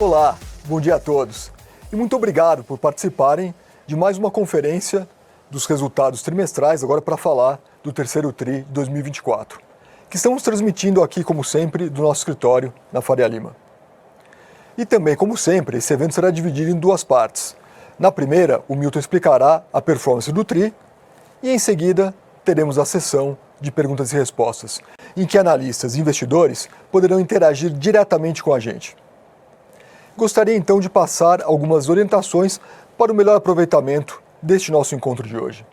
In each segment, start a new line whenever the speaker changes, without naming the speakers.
Olá, bom dia a todos e muito obrigado por participarem de mais uma conferência dos resultados trimestrais, agora para falar do terceiro TRI de 2024, que estamos transmitindo aqui, como sempre, do nosso escritório na Faria Lima. E também, como sempre, esse evento será dividido em duas partes. Na primeira, o Milton explicará a performance do TRI e, em seguida, teremos a sessão de perguntas e respostas, em que analistas e investidores poderão interagir diretamente com a gente. Gostaria então de passar algumas orientações para o melhor aproveitamento deste nosso encontro de hoje.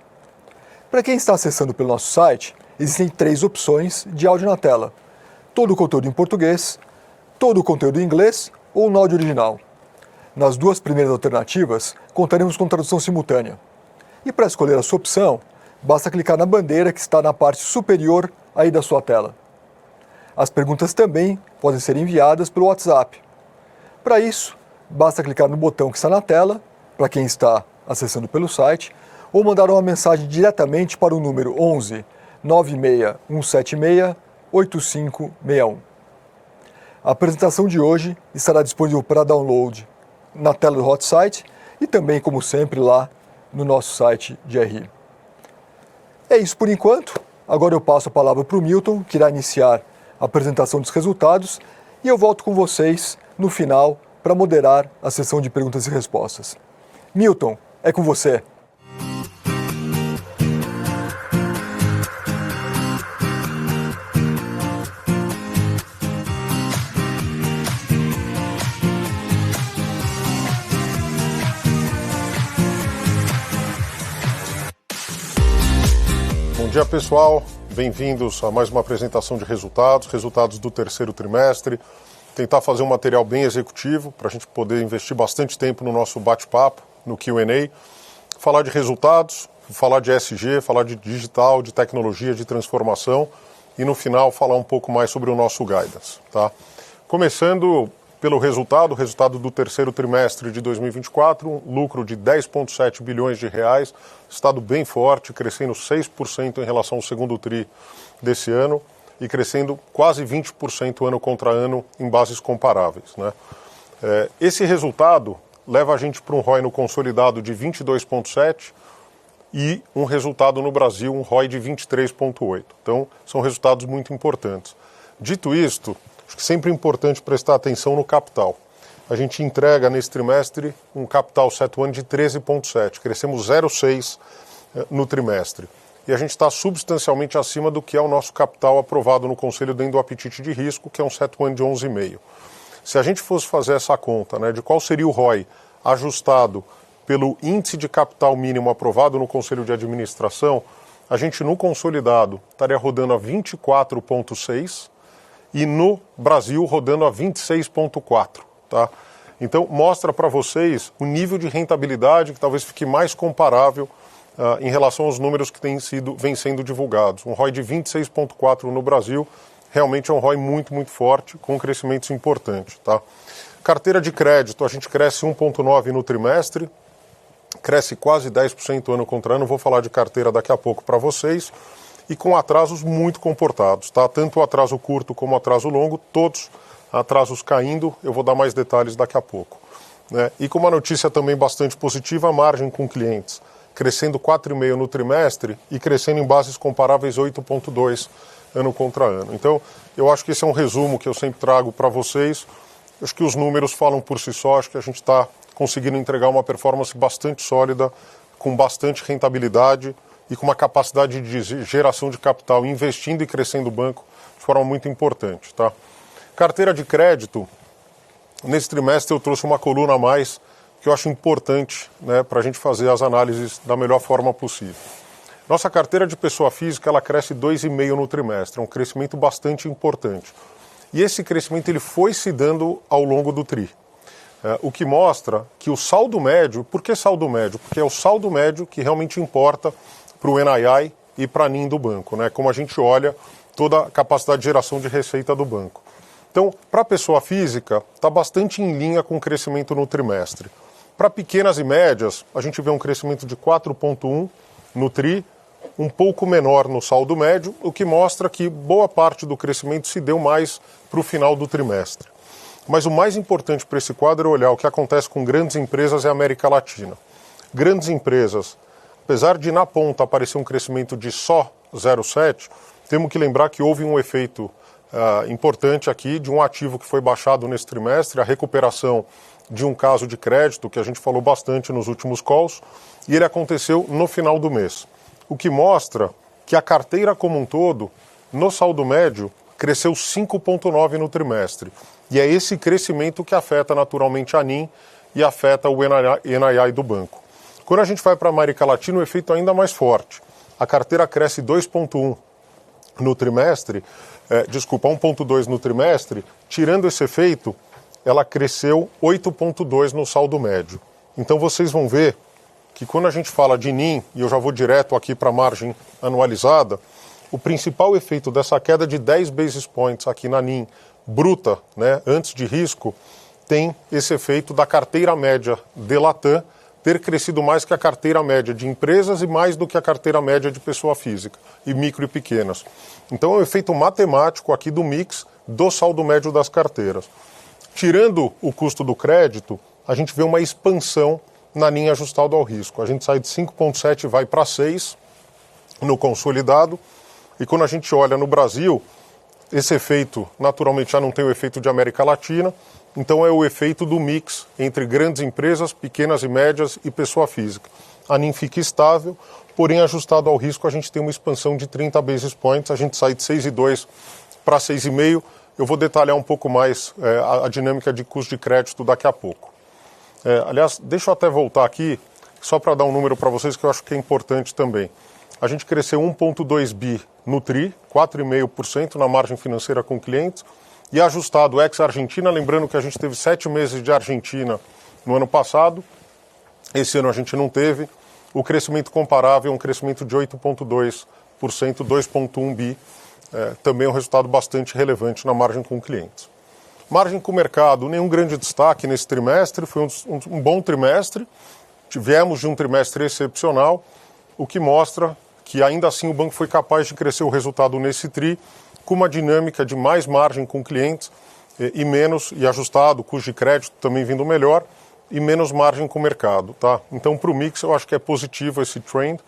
Para quem está acessando pelo nosso site, existem 3 opções de áudio na tela: todo o conteúdo em português, todo o conteúdo em inglês ou no áudio original. Nas duas primeiras alternativas, contaremos com tradução simultânea. E para escolher a sua opção, basta clicar na bandeira que está na parte superior aí da sua tela. As perguntas também podem ser enviadas pelo WhatsApp. Para isso, basta clicar no botão que está na tela, para quem está acessando pelo site, ou mandar uma mensagem diretamente para o número 11 96 176 8561. A apresentação de hoje estará disponível para download na tela do Hot Site e também, como sempre, lá no nosso site de RI. É isso por enquanto. Agora eu passo a palavra para o Milton, que irá iniciar a apresentação dos resultados, e eu volto com vocês no final para moderar a sessão de perguntas e respostas. Milton, é com você.
Bom dia, pessoal. Bem-vindos a mais uma apresentação de resultados do terceiro trimestre. Tentar fazer um material bem executivo para a gente poder investir bastante tempo no nosso bate-papo, no Q&A, falar de resultados, falar de ESG, falar de digital, de tecnologia, de transformação e no final falar um pouco mais sobre o nosso guidance. Tá? Começando pelo resultado do terceiro trimestre de 2024, um lucro de 10,7 bilhões de reais, estado bem forte, crescendo 6% em relação ao segundo TRI desse ano, e crescendo quase 20% ano contra ano em bases comparáveis, né? Esse resultado leva a gente para um ROI no consolidado de 22,7% e um resultado no Brasil, um ROI de 23,8%. Então, são resultados muito importantes. Dito isto, acho que sempre é importante prestar atenção no capital. A gente entrega nesse trimestre um capital CET1 de 13,7%, crescemos 0,6% no trimestre. E a gente está substancialmente acima do que é o nosso capital aprovado no Conselho dentro do apetite de risco, que é um CET1 de 11,5%. Se a gente fosse fazer essa conta, né, de qual seria o ROI ajustado pelo índice de capital mínimo aprovado no Conselho de Administração, a gente no consolidado estaria rodando a 24,6% e no Brasil rodando a 26,4%. Tá? Então mostra para vocês o nível de rentabilidade que talvez fique mais comparável em relação aos números que vêm sendo divulgados. Um ROI de 26,4% no Brasil realmente é um ROI muito, muito forte, com crescimentos importantes. Tá? Carteira de crédito, a gente cresce 1,9% no trimestre, cresce quase 10% ano contra ano, vou falar de carteira daqui a pouco para vocês, e com atrasos muito comportados. Tá? Tanto o atraso curto como o atraso longo, todos atrasos caindo, eu vou dar mais detalhes daqui a pouco. Né? E com uma notícia também bastante positiva, a margem com clientes, crescendo 4,5% no trimestre e crescendo em bases comparáveis 8,2% ano contra ano. Então, eu acho que esse é um resumo que eu sempre trago para vocês. Acho que os números falam por si só, acho que a gente está conseguindo entregar uma performance bastante sólida, com bastante rentabilidade e com uma capacidade de geração de capital, investindo e crescendo o banco de forma muito importante. Tá? Carteira de crédito, nesse trimestre eu trouxe uma coluna a mais, que eu acho importante, né, para a gente fazer as análises da melhor forma possível. Nossa carteira de pessoa física ela cresce 2,5% no trimestre, é um crescimento bastante importante. E esse crescimento ele foi se dando ao longo do TRI. O que mostra que o saldo médio, por que saldo médio? Porque é o saldo médio que realmente importa para o NII e para a NIM do banco, né? Como a gente olha toda a capacidade de geração de receita do banco. Então, para a pessoa física, está bastante em linha com o crescimento no trimestre. Para pequenas e médias, a gente vê um crescimento de 4,1% no TRI, um pouco menor no saldo médio, o que mostra que boa parte do crescimento se deu mais para o final do trimestre. Mas o mais importante para esse quadro é olhar o que acontece com grandes empresas e a América Latina. Grandes empresas, apesar de na ponta aparecer um crescimento de só 0,7, temos que lembrar que houve um efeito importante aqui de um ativo que foi baixado nesse trimestre, a recuperação de um caso de crédito que a gente falou bastante nos últimos calls, e ele aconteceu no final do mês. O que mostra que a carteira como um todo, no saldo médio, cresceu 5,9% no trimestre. E é esse crescimento que afeta naturalmente a NIM e afeta o NII do banco. Quando a gente vai para a América Latina, o efeito é ainda mais forte. A carteira cresce 2,1% no trimestre, 1,2% no trimestre, tirando esse efeito, ela cresceu 8,2% no saldo médio. Então vocês vão ver que quando a gente fala de NIM, e eu já vou direto aqui para a margem anualizada, o principal efeito dessa queda de 10 basis points aqui na NIM bruta, né, antes de risco, tem esse efeito da carteira média de Latam ter crescido mais que a carteira média de empresas e mais do que a carteira média de pessoa física, e micro e pequenas. Então é um efeito matemático aqui do mix do saldo médio das carteiras. Tirando o custo do crédito, a gente vê uma expansão na linha ajustada ao risco. A gente sai de 5,7 e vai para 6 no consolidado. E quando a gente olha no Brasil, esse efeito naturalmente já não tem o efeito de América Latina, então é o efeito do mix entre grandes empresas, pequenas e médias e pessoa física. A NIM fica estável, porém ajustado ao risco a gente tem uma expansão de 30 basis points, a gente sai de 6,2 para 6,5. Eu vou detalhar um pouco mais a dinâmica de custo de crédito daqui a pouco. Aliás, deixa eu até voltar aqui, só para dar um número para vocês que eu acho que é importante também. A gente cresceu 1,2 bi no TRI, 4,5% na margem financeira com clientes, e ajustado ex-Argentina, lembrando que a gente teve 7 meses de Argentina no ano passado, esse ano a gente não teve, o crescimento comparável é um crescimento de 8,2%, 2,1 bi, também é um resultado bastante relevante na margem com clientes. Margem com o mercado, nenhum grande destaque nesse trimestre, foi um bom trimestre, tivemos de um trimestre excepcional, o que mostra que ainda assim o banco foi capaz de crescer o resultado nesse TRI, com uma dinâmica de mais margem com clientes e ajustado, custo de crédito também vindo melhor, e menos margem com o mercado. Tá? Então, para o mix, eu acho que é positivo esse trend.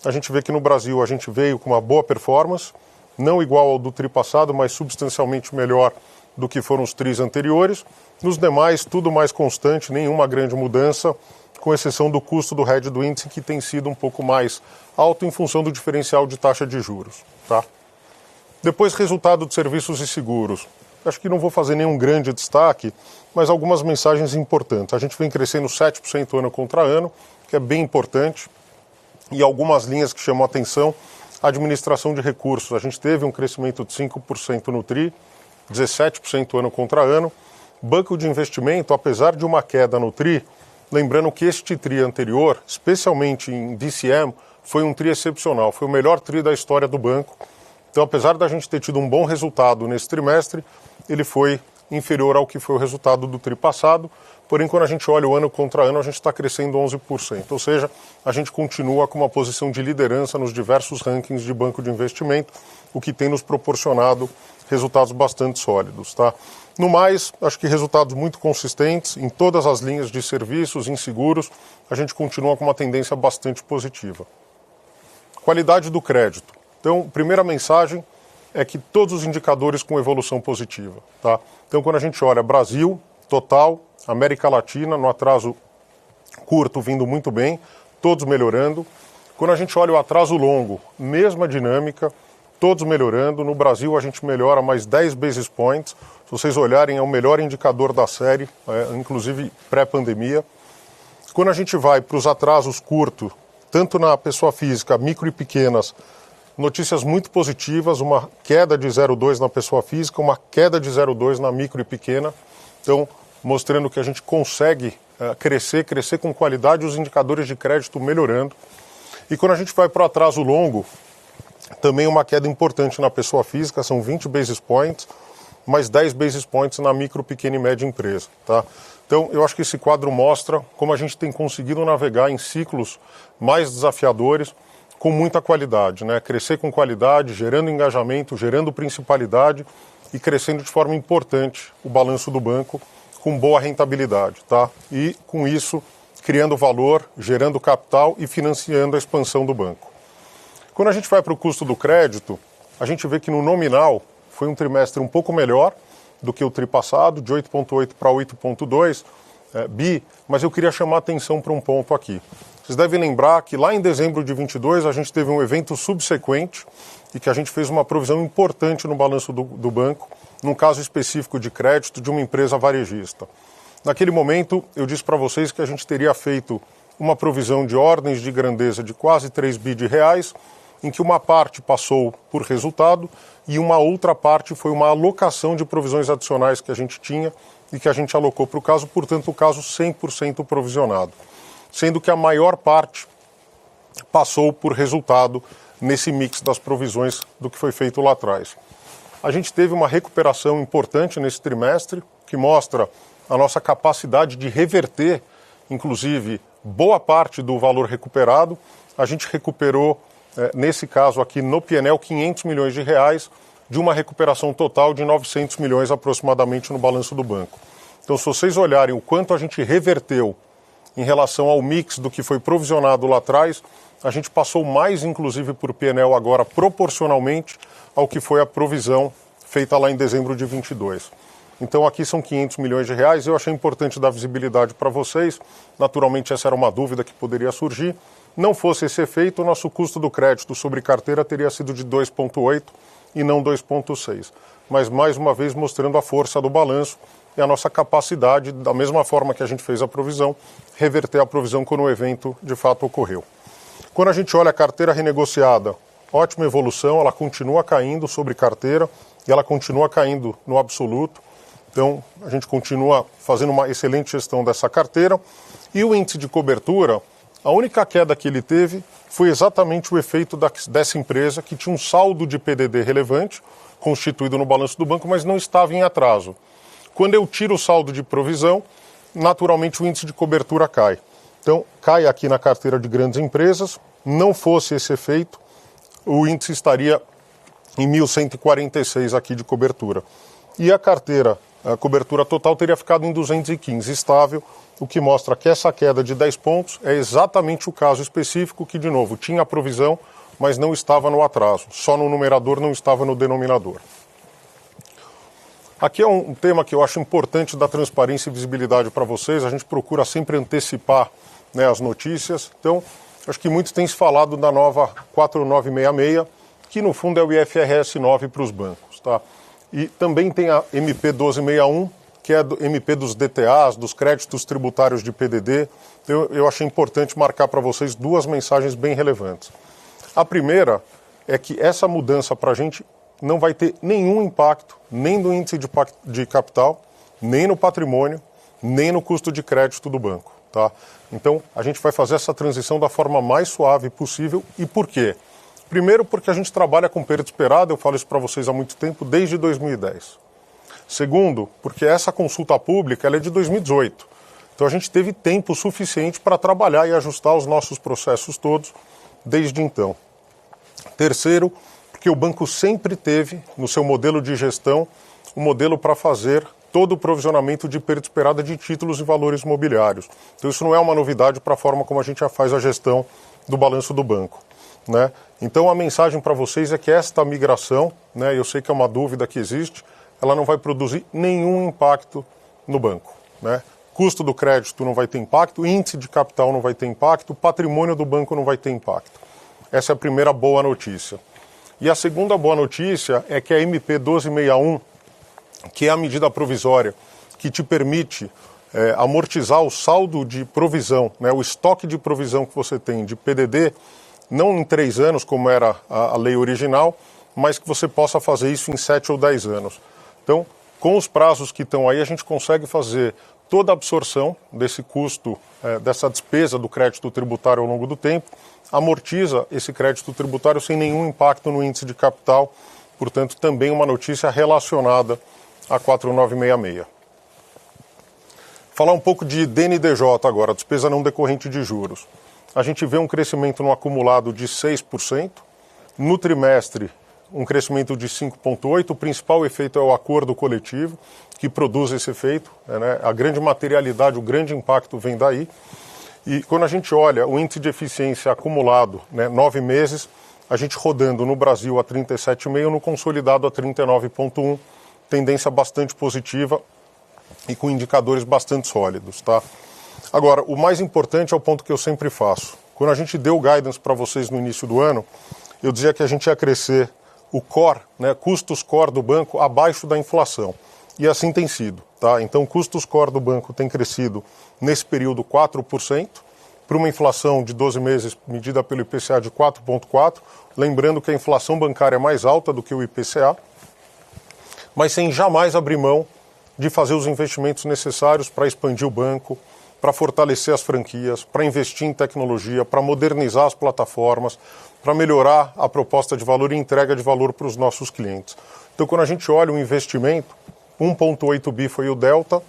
A gente vê que no Brasil a gente veio com uma boa performance, não igual ao do TRI passado, mas substancialmente melhor do que foram os TRIs anteriores. Nos demais, tudo mais constante, nenhuma grande mudança, com exceção do custo do hedge do índice, que tem sido um pouco mais alto em função do diferencial de taxa de juros. Tá? Depois, resultado de serviços e seguros. Acho que não vou fazer nenhum grande destaque, mas algumas mensagens importantes. A gente vem crescendo 7% ano contra ano, que é bem importante, e algumas linhas que chamam a atenção. Administração de recursos, a gente teve um crescimento de 5% no TRI, 17% ano contra ano. Banco de investimento, apesar de uma queda no TRI, lembrando que este TRI anterior, especialmente em DCM, foi um TRI excepcional, foi o melhor TRI da história do banco. Então, apesar da gente ter tido um bom resultado nesse trimestre, ele foi inferior ao que foi o resultado do TRI passado. Porém, quando a gente olha o ano contra ano, a gente está crescendo 11%. Ou seja, a gente continua com uma posição de liderança nos diversos rankings de banco de investimento, o que tem nos proporcionado resultados bastante sólidos. Tá? No mais, acho que resultados muito consistentes em todas as linhas de serviços, em seguros, a gente continua com uma tendência bastante positiva. Qualidade do crédito. Então, primeira mensagem é que todos os indicadores com evolução positiva. Tá? Então, quando a gente olha Brasil, total, América Latina, no atraso curto, vindo muito bem, todos melhorando. Quando a gente olha o atraso longo, mesma dinâmica, todos melhorando. No Brasil, a gente melhora mais 10 basis points. Se vocês olharem, é o melhor indicador da série, inclusive pré-pandemia. Quando a gente vai para os atrasos curtos, tanto na pessoa física, micro e pequenas, notícias muito positivas, uma queda de 0,2 na pessoa física, uma queda de 0,2 na micro e pequena. Então, mostrando que a gente consegue crescer com qualidade, os indicadores de crédito melhorando. E quando a gente vai para o atraso longo, também uma queda importante na pessoa física, são 20 basis points, mais 10 basis points na micro, pequena e média empresa. Tá? Então, eu acho que esse quadro mostra como a gente tem conseguido navegar em ciclos mais desafiadores, com muita qualidade, né? Crescer com qualidade, gerando engajamento, gerando principalidade e crescendo de forma importante o balanço do banco com boa rentabilidade, tá? E com isso criando valor, gerando capital e financiando a expansão do banco. Quando a gente vai para o custo do crédito, a gente vê que no nominal foi um trimestre um pouco melhor do que o tri passado, de 8,8 para 8,2 bi, mas eu queria chamar a atenção para um ponto aqui. Vocês devem lembrar que lá em dezembro de 22 a gente teve um evento subsequente e que a gente fez uma provisão importante no balanço do banco, num caso específico de crédito de uma empresa varejista. Naquele momento, eu disse para vocês que a gente teria feito uma provisão de ordens de grandeza de quase 3 bi de reais, em que uma parte passou por resultado e uma outra parte foi uma alocação de provisões adicionais que a gente tinha e que a gente alocou para o caso, portanto, o caso 100% provisionado. Sendo que a maior parte passou por resultado nesse mix das provisões do que foi feito lá atrás. A gente teve uma recuperação importante nesse trimestre, que mostra a nossa capacidade de reverter, inclusive, boa parte do valor recuperado. A gente recuperou, nesse caso aqui no P&L, 500 milhões de reais, de uma recuperação total de 900 milhões aproximadamente no balanço do banco. Então, se vocês olharem o quanto a gente reverteu em relação ao mix do que foi provisionado lá atrás, a gente passou mais, inclusive, por P&L agora proporcionalmente ao que foi a provisão feita lá em dezembro de 22. Então, aqui são 500 milhões de reais. Eu achei importante dar visibilidade para vocês. Naturalmente, essa era uma dúvida que poderia surgir. Não fosse esse efeito, o nosso custo do crédito sobre carteira teria sido de 2,8 e não 2,6. Mas, mais uma vez, mostrando a força do balanço e a nossa capacidade, da mesma forma que a gente fez a provisão, reverter a provisão quando o evento de fato ocorreu. Quando a gente olha a carteira renegociada, ótima evolução, ela continua caindo sobre carteira e ela continua caindo no absoluto. Então, a gente continua fazendo uma excelente gestão dessa carteira. E o índice de cobertura, a única queda que ele teve foi exatamente o efeito dessa empresa que tinha um saldo de PDD relevante, constituído no balanço do banco, mas não estava em atraso. Quando eu tiro o saldo de provisão, naturalmente o índice de cobertura cai. Então, cai aqui na carteira de grandes empresas. Não fosse esse efeito, o índice estaria em 1.146 aqui de cobertura. E a carteira, a cobertura total teria ficado em 215, estável, o que mostra que essa queda de 10 pontos é exatamente o caso específico que, de novo, tinha a provisão, mas não estava no atraso. Só no numerador, não estava no denominador. Aqui é um tema que eu acho importante dar transparência e visibilidade para vocês. A gente procura sempre antecipar, né, as notícias. Então, acho que muito tem se falado da nova 4966, que no fundo é o IFRS 9 para os bancos, tá? E também tem a MP 1261, que é do MP dos DTAs, dos créditos tributários de PDD. Eu achei importante marcar para vocês duas mensagens bem relevantes. A primeira é que essa mudança para a gente não vai ter nenhum impacto, nem no índice de capital, nem no patrimônio, nem no custo de crédito do banco, tá? Então, a gente vai fazer essa transição da forma mais suave possível. E por quê? Primeiro, porque a gente trabalha com perda esperada, eu falo isso para vocês há muito tempo, desde 2010. Segundo, porque essa consulta pública ela é de 2018. Então, a gente teve tempo suficiente para trabalhar e ajustar os nossos processos todos desde então. Terceiro, porque o banco sempre teve, no seu modelo de gestão, um modelo para fazer todo o provisionamento de perda esperada de títulos e valores imobiliários. Então, isso não é uma novidade para a forma como a gente já faz a gestão do balanço do banco, né? Então, a mensagem para vocês é que esta migração, né, eu sei que é uma dúvida que existe, ela não vai produzir nenhum impacto no banco, né? Custo do crédito não vai ter impacto, índice de capital não vai ter impacto, patrimônio do banco não vai ter impacto. Essa é a primeira boa notícia. E a segunda boa notícia é que a MP 1261, que é a medida provisória que te permite amortizar o saldo de provisão, né, o estoque de provisão que você tem de PDD, não em 3 anos, como era a lei original, mas que você possa fazer isso em 7 ou 10 anos. Então, com os prazos que estão aí, a gente consegue fazer toda a absorção desse custo, dessa despesa do crédito tributário ao longo do tempo, amortiza esse crédito tributário sem nenhum impacto no índice de capital, portanto, também uma notícia relacionada à 4966. Falar um pouco de DNDJ agora, despesa não decorrente de juros. A gente vê um crescimento no acumulado de 6%, no trimestre um crescimento de 5,8%. O principal efeito é o acordo coletivo, que produz esse efeito. Né? A grande materialidade, o grande impacto vem daí. E quando a gente olha o índice de eficiência acumulado, né, 9 meses, a gente rodando no Brasil a 37,5%, no consolidado a 39,1%, tendência bastante positiva e com indicadores bastante sólidos. Tá? Agora, o mais importante é o ponto que eu sempre faço. Quando a gente deu o guidance para vocês no início do ano, eu dizia que a gente ia crescer o core, né, custos core do banco, abaixo da inflação. E assim tem sido. Tá? Então, custos core do banco tem crescido nesse período 4%, para uma inflação de 12 meses medida pelo IPCA de 4,4%, lembrando que a inflação bancária é mais alta do que o IPCA, mas sem jamais abrir mão de fazer os investimentos necessários para expandir o banco, para fortalecer as franquias, para investir em tecnologia, para modernizar as plataformas, para melhorar a proposta de valor e entrega de valor para os nossos clientes. Então, quando a gente olha o investimento, 1,8 bi foi o delta,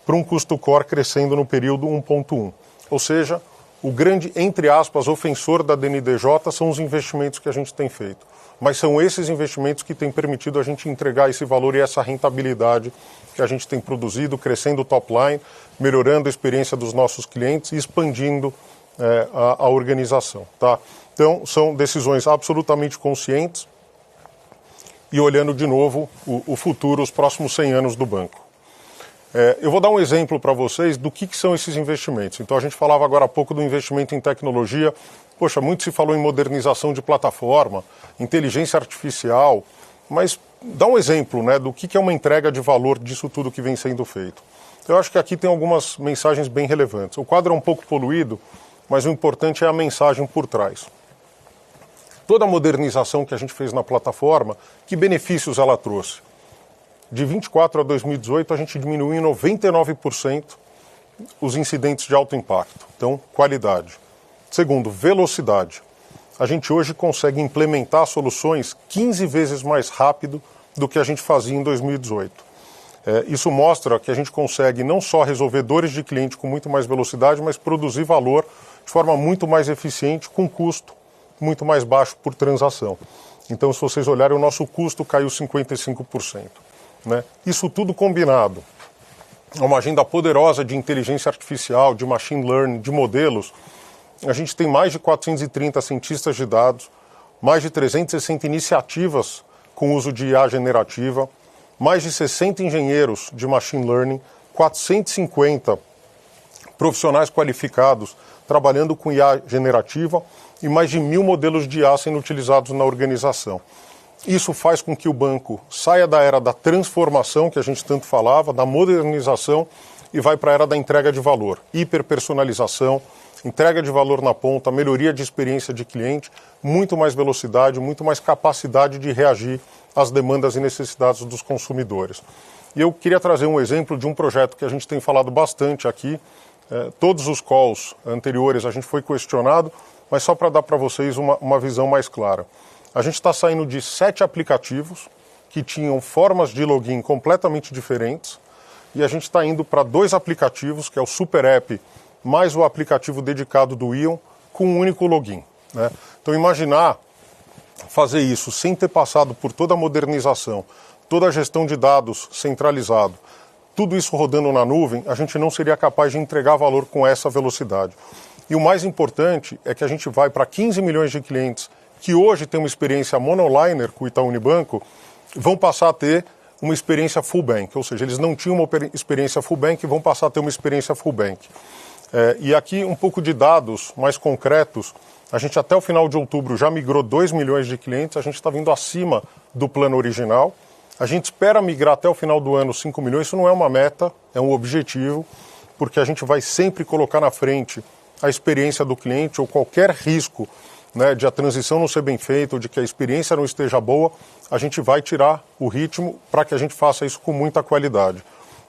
para um custo core crescendo no período 1,1. Ou seja, o grande, entre aspas, ofensor da DNDJ são os investimentos que a gente tem feito. Mas são esses investimentos que têm permitido a gente entregar esse valor e essa rentabilidade que a gente tem produzido, crescendo o top line, melhorando a experiência dos nossos clientes e expandindo a organização. Tá? Então, são decisões absolutamente conscientes e olhando de novo o futuro, os próximos 100 anos do banco. Eu vou dar um exemplo para vocês do que são esses investimentos. Então, a gente falava agora há pouco do investimento em tecnologia. Poxa, muito se falou em modernização de plataforma, inteligência artificial, mas dá um exemplo, né, do que é uma entrega de valor disso tudo que vem sendo feito. Eu acho que aqui tem algumas mensagens bem relevantes. O quadro é um pouco poluído, mas o importante é a mensagem por trás. Toda a modernização que a gente fez na plataforma, que benefícios ela trouxe? De 24 a 2018, a gente diminuiu em 99% os incidentes de alto impacto. Então, qualidade. Segundo, velocidade. A gente hoje consegue implementar soluções 15 vezes mais rápido do que a gente fazia em 2018. Isso mostra que a gente consegue não só resolver dores de cliente com muito mais velocidade, mas produzir valor de forma muito mais eficiente, com custo muito mais baixo por transação. Então, se vocês olharem, o nosso custo caiu 55%. Né? Isso tudo combinado a uma agenda poderosa de inteligência artificial, de machine learning, de modelos. A gente tem mais de 430 cientistas de dados, mais de 360 iniciativas com uso de IA generativa, mais de 60 engenheiros de machine learning, 450 profissionais qualificados trabalhando com IA generativa e mais de 1.000 modelos de IA sendo utilizados na organização. Isso faz com que o banco saia da era da transformação, que a gente tanto falava, da modernização, e vai para a era da entrega de valor, hiperpersonalização, entrega de valor na ponta, melhoria de experiência de cliente, muito mais velocidade, muito mais capacidade de reagir às demandas e necessidades dos consumidores. E eu queria trazer um exemplo de um projeto que a gente tem falado bastante aqui. Todos os calls anteriores a gente foi questionado, mas só para dar para vocês uma visão mais clara. A gente está saindo de 7 aplicativos que tinham formas de login completamente diferentes e a gente está indo para 2 aplicativos, que é o Super App mais o aplicativo dedicado do Ion, com um único login. Né? Então, imaginar fazer isso sem ter passado por toda a modernização, toda a gestão de dados centralizado, tudo isso rodando na nuvem, a gente não seria capaz de entregar valor com essa velocidade. E o mais importante é que a gente vai para 15 milhões de clientes que hoje têm uma experiência monoliner com o Itaú Unibanco, vão passar a ter uma experiência full bank, ou seja, eles não tinham uma experiência full bank e vão passar a ter uma experiência full bank. E aqui um pouco de dados mais concretos. A gente até o final de outubro já migrou 2 milhões de clientes, a gente está vindo acima do plano original. A gente espera migrar até o final do ano 5 milhões, isso não é uma meta, é um objetivo, porque a gente vai sempre colocar na frente a experiência do cliente ou qualquer risco, né, de a transição não ser bem feita ou de que a experiência não esteja boa, a gente vai tirar o ritmo para que a gente faça isso com muita qualidade.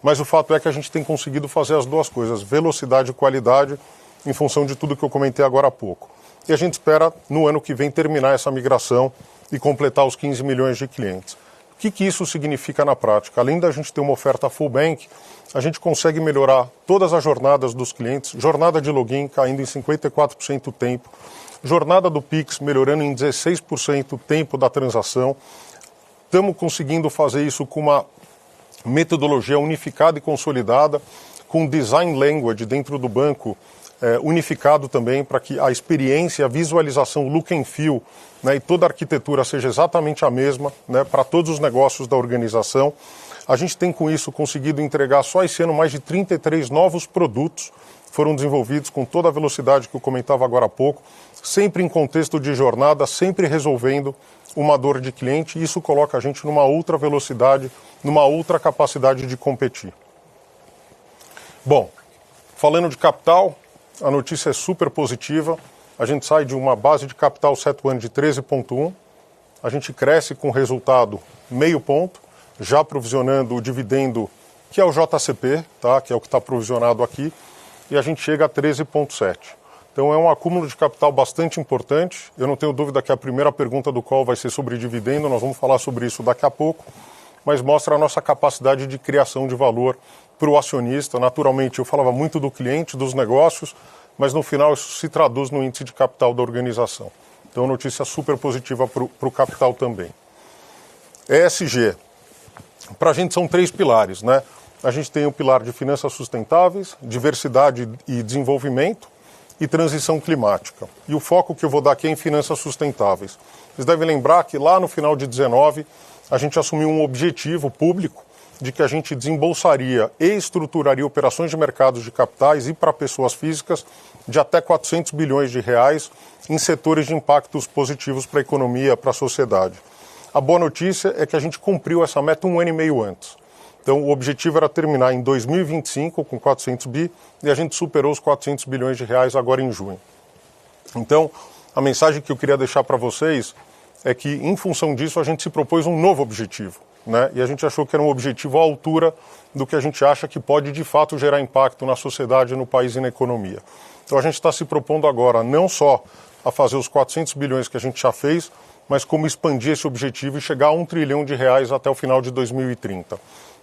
Mas o fato é que a gente tem conseguido fazer as duas coisas, velocidade e qualidade, em função de tudo que eu comentei agora há pouco. E a gente espera, no ano que vem, terminar essa migração e completar os 15 milhões de clientes. O que isso significa na prática? Além da gente ter uma oferta full bank, a gente consegue melhorar todas as jornadas dos clientes, jornada de login caindo em 54% do tempo, Jornada do Pix melhorando em 16% o tempo da transação. Estamos conseguindo fazer isso com uma metodologia unificada e consolidada, com design language dentro do banco unificado também, para que a experiência, a visualização, look and feel, né, e toda a arquitetura seja exatamente a mesma, né, para todos os negócios da organização. A gente tem com isso conseguido entregar só esse ano mais de 33 novos produtos, foram desenvolvidos com toda a velocidade que eu comentava agora há pouco, sempre em contexto de jornada, sempre resolvendo uma dor de cliente, e isso coloca a gente numa outra velocidade, numa outra capacidade de competir. Bom, falando de capital, a notícia é super positiva. A gente sai de uma base de capital CET1 de 13,1, a gente cresce com resultado meio ponto, já provisionando o dividendo, que é o JCP, tá? Que é o que está provisionado aqui, e a gente chega a 13,7. Então é um acúmulo de capital bastante importante. Eu não tenho dúvida que a primeira pergunta do call vai ser sobre dividendo, nós vamos falar sobre isso daqui a pouco, mas mostra a nossa capacidade de criação de valor para o acionista. Naturalmente, eu falava muito do cliente, dos negócios, mas no final isso se traduz no índice de capital da organização. Então, notícia super positiva para o capital também. ESG. Para a gente são 3 pilares, né? A gente tem o pilar de finanças sustentáveis, diversidade e desenvolvimento e transição climática. E o foco que eu vou dar aqui é em finanças sustentáveis. Vocês devem lembrar que lá no final de 2019, a gente assumiu um objetivo público de que a gente desembolsaria e estruturaria operações de mercados de capitais e para pessoas físicas de até 400 bilhões de reais em setores de impactos positivos para a economia, para a sociedade. A boa notícia é que a gente cumpriu essa meta 1 ano e meio antes. Então, o objetivo era terminar em 2025 com 400 bi e a gente superou os 400 bilhões de reais agora em junho. Então, a mensagem que eu queria deixar para vocês é que, em função disso, a gente se propôs um novo objetivo, né? E a gente achou que era um objetivo à altura do que a gente acha que pode, de fato, gerar impacto na sociedade, no país e na economia. Então, a gente está se propondo agora não só a fazer os 400 bilhões que a gente já fez, mas como expandir esse objetivo e chegar a 1 trilhão de reais até o final de 2030.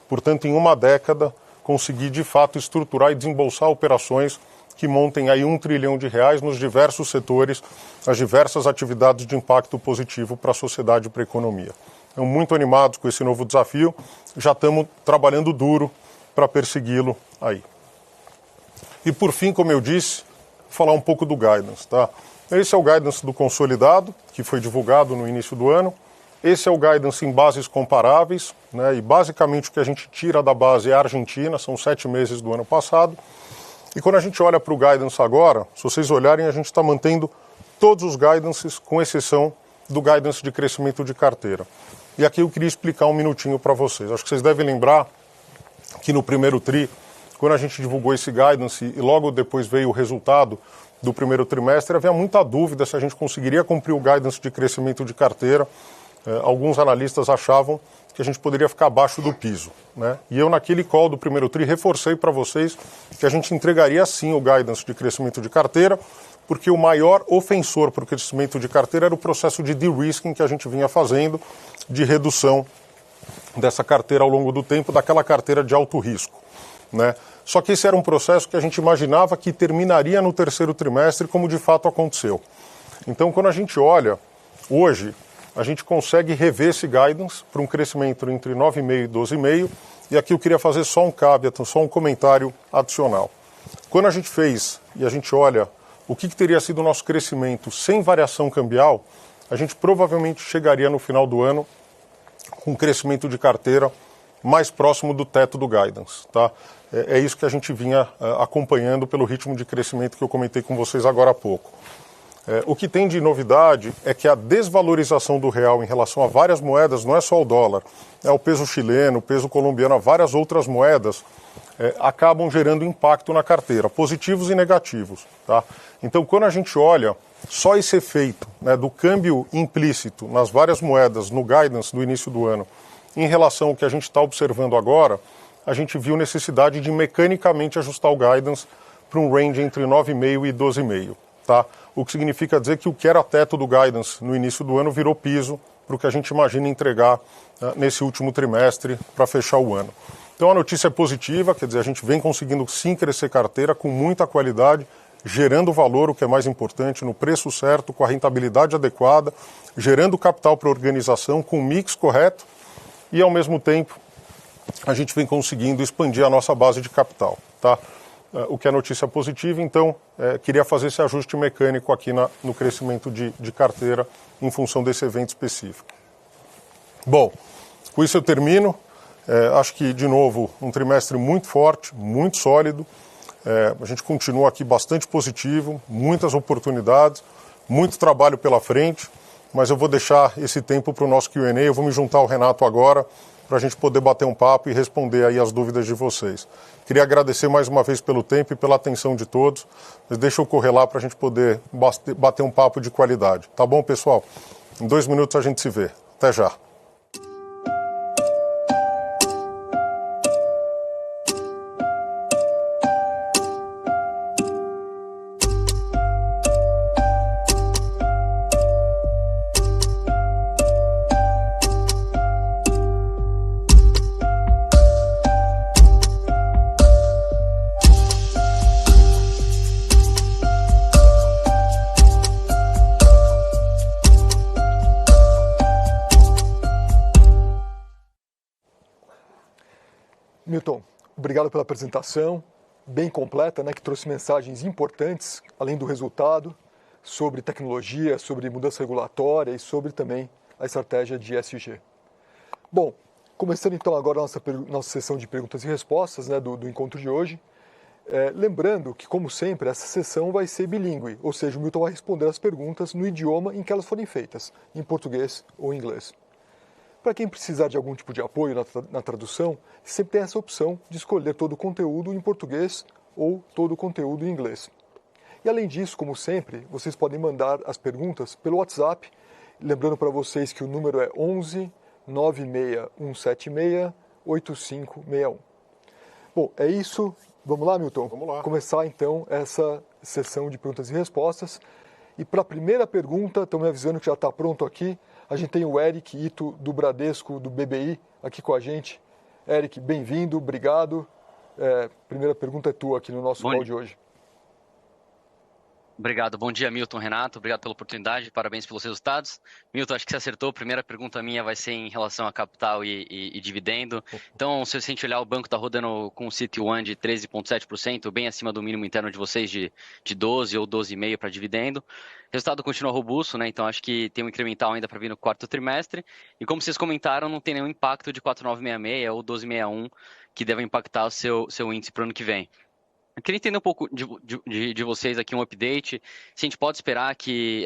Portanto, em uma década, conseguir, de fato, estruturar e desembolsar operações que montem aí 1 trilhão de reais nos diversos setores, as diversas atividades de impacto positivo para a sociedade e para a economia. Estamos muito animados com esse novo desafio, já estamos trabalhando duro para persegui-lo aí. E por fim, como eu disse, vou falar um pouco do guidance, tá? Esse é o guidance do consolidado, que foi divulgado no início do ano. Esse é o guidance em bases comparáveis, né? E basicamente o que a gente tira da base é a Argentina, são 7 meses do ano passado. E quando a gente olha para o guidance agora, se vocês olharem, a gente está mantendo todos os guidances, com exceção do guidance de crescimento de carteira. E aqui eu queria explicar um minutinho para vocês. Acho que vocês devem lembrar que no primeiro TRI, quando a gente divulgou esse guidance e logo depois veio o resultado do primeiro trimestre, havia muita dúvida se a gente conseguiria cumprir o guidance de crescimento de carteira. Alguns analistas achavam que a gente poderia ficar abaixo do piso, né? E eu, naquele call do primeiro TRI, reforcei para vocês que a gente entregaria sim o guidance de crescimento de carteira, porque o maior ofensor para o crescimento de carteira era o processo de de-risking que a gente vinha fazendo, de redução dessa carteira ao longo do tempo, daquela carteira de alto risco, né? Só que esse era um processo que a gente imaginava que terminaria no terceiro trimestre, como de fato aconteceu. Então, quando a gente olha, hoje, a gente consegue rever esse guidance para um crescimento entre 9,5% e 12,5%, e aqui eu queria fazer só um caveat, só um comentário adicional. Quando a gente fez e a gente olha o que teria sido o nosso crescimento sem variação cambial, a gente provavelmente chegaria no final do ano com um crescimento de carteira mais próximo do teto do guidance, tá? É isso que a gente vinha acompanhando pelo ritmo de crescimento que eu comentei com vocês agora há pouco. O que tem de novidade é que a desvalorização do real em relação a várias moedas, não é só o dólar, é o peso chileno, o peso colombiano, várias outras moedas, acabam gerando impacto na carteira, positivos e negativos, tá? Então, quando a gente olha só esse efeito, né, do câmbio implícito nas várias moedas no guidance do início do ano, em relação ao que a gente está observando agora, a gente viu necessidade de mecanicamente ajustar o guidance para um range entre 9,5% e 12,5%. Tá? O que significa dizer que o que era teto do guidance no início do ano virou piso para o que a gente imagina entregar nesse último trimestre para fechar o ano. Então a notícia é positiva, quer dizer, a gente vem conseguindo sim crescer carteira com muita qualidade gerando valor, o que é mais importante, no preço certo, com a rentabilidade adequada, gerando capital para a organização, com o mix correto e, ao mesmo tempo, a gente vem conseguindo expandir a nossa base de capital, tá? O que é notícia positiva, então, queria fazer esse ajuste mecânico aqui no crescimento de carteira em função desse evento específico. Bom, com isso eu termino. Acho que, de novo, um trimestre muito forte, muito sólido. A gente continua aqui bastante positivo, muitas oportunidades, muito trabalho pela frente, mas eu vou deixar esse tempo para o nosso Q&A. Eu vou me juntar ao Renato agora para a gente poder bater um papo e responder aí as dúvidas de vocês. Queria agradecer mais uma vez pelo tempo e pela atenção de todos, mas deixa eu correr lá para a gente poder bater um papo de qualidade. Tá bom, pessoal? Em 2 minutos a gente se vê. Até já.
Milton, obrigado pela apresentação, bem completa, né, que trouxe mensagens importantes, além do resultado, sobre tecnologia, sobre mudança regulatória e sobre também a estratégia de ESG. Bom, começando então agora a nossa sessão de perguntas e respostas, né, do encontro de hoje. Lembrando que, como sempre, essa sessão vai ser bilíngue, ou seja, o Milton vai responder as perguntas no idioma em que elas forem feitas, em português ou em inglês. Para quem precisar de algum tipo de apoio na tradução, sempre tem essa opção de escolher todo o conteúdo em português ou todo o conteúdo em inglês. E além disso, como sempre, vocês podem mandar as perguntas pelo WhatsApp, lembrando para vocês que o número é 11 96176 8561. Bom, é isso. Vamos lá, Milton?
Vamos lá.
Começar então essa sessão de perguntas e respostas. E para a primeira pergunta, estão me avisando que já está pronto aqui. A gente tem o Eric Ito, do Bradesco, do BBI, aqui com a gente. Eric, bem-vindo, obrigado. Primeira pergunta é tua aqui no nosso call de hoje.
Obrigado. Bom dia, Milton, Renato. Obrigado pela oportunidade. Parabéns pelos resultados. Milton, acho que você acertou. A primeira pergunta minha vai ser em relação a capital e dividendo. Então, se a gente olhar, o banco está rodando com um CET1 de 13,7%, bem acima do mínimo interno de vocês de 12 ou 12,5% para dividendo. O resultado continua robusto, né? Então acho que tem um incremental ainda para vir no quarto trimestre. E como vocês comentaram, não tem nenhum impacto de 4,966 ou 12,61 que deve impactar o seu índice para o ano que vem. Eu queria entender um pouco de vocês aqui, um update. Se a gente pode esperar que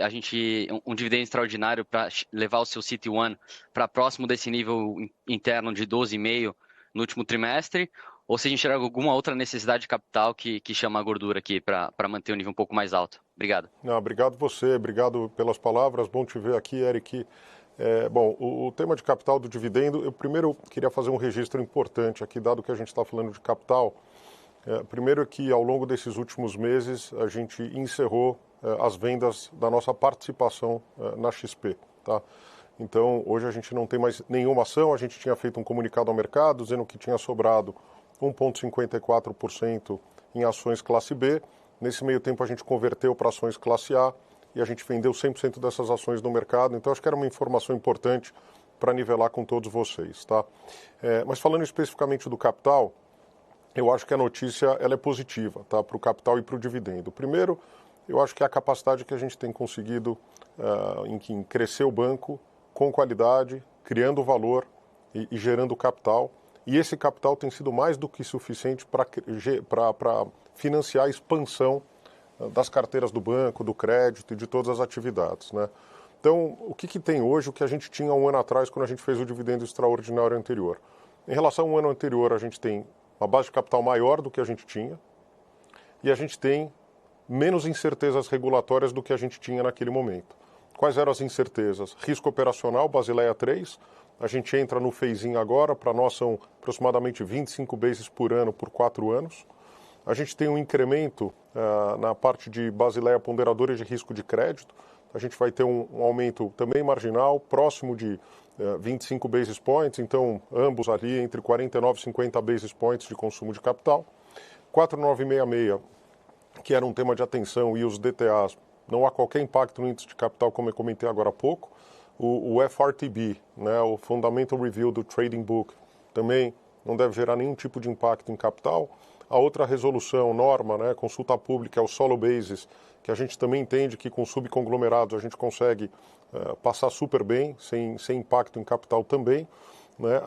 um dividendo extraordinário para levar o seu CET1 para próximo desse nível interno de 12,5 no último trimestre, ou se a gente tiver alguma outra necessidade de capital que chama a gordura aqui para manter o nível um pouco mais alto. Obrigado.
Não, obrigado você, obrigado pelas palavras. Bom te ver aqui, Eric. Bom, o tema de capital do dividendo, eu primeiro queria fazer um registro importante aqui, dado que a gente está falando de capital. Primeiro que ao longo desses últimos meses a gente encerrou as vendas da nossa participação na XP, tá? Então hoje a gente não tem mais nenhuma ação, a gente tinha feito um comunicado ao mercado dizendo que tinha sobrado 1,54% em ações classe B. Nesse meio tempo a gente converteu para ações classe A e a gente vendeu 100% dessas ações no mercado, então acho que era uma informação importante para nivelar com todos vocês, tá? Mas falando especificamente do capital, eu acho que a notícia ela é positiva, tá, para o capital e para o dividendo. Primeiro, eu acho que é a capacidade que a gente tem conseguido em crescer o banco com qualidade, criando valor e gerando capital. E esse capital tem sido mais do que suficiente para financiar a expansão das carteiras do banco, do crédito e de todas as atividades, né? Então, o que tem hoje, o que a gente tinha um ano atrás quando a gente fez o dividendo extraordinário anterior? Em relação ao ano anterior, a gente tem uma base de capital maior do que a gente tinha e a gente tem menos incertezas regulatórias do que a gente tinha naquele momento. Quais eram as incertezas? Risco operacional, Basileia 3, a gente entra no phase-in agora, para nós são aproximadamente 25 bases por ano por 4 anos. A gente tem um incremento na parte de Basileia ponderadores de risco de crédito, a gente vai ter um aumento também marginal, próximo de 25 basis points, então ambos ali entre 49 e 50 basis points de consumo de capital. 4,966, que era um tema de atenção, e os DTAs, não há qualquer impacto no índice de capital, como eu comentei agora há pouco. O FRTB, né, o Fundamental Review do Trading Book, também não deve gerar nenhum tipo de impacto em capital. A outra resolução, norma, né, consulta pública, é o Solo Basis, que a gente também entende que com subconglomerados a gente consegue passar super bem, sem impacto em capital também. Né?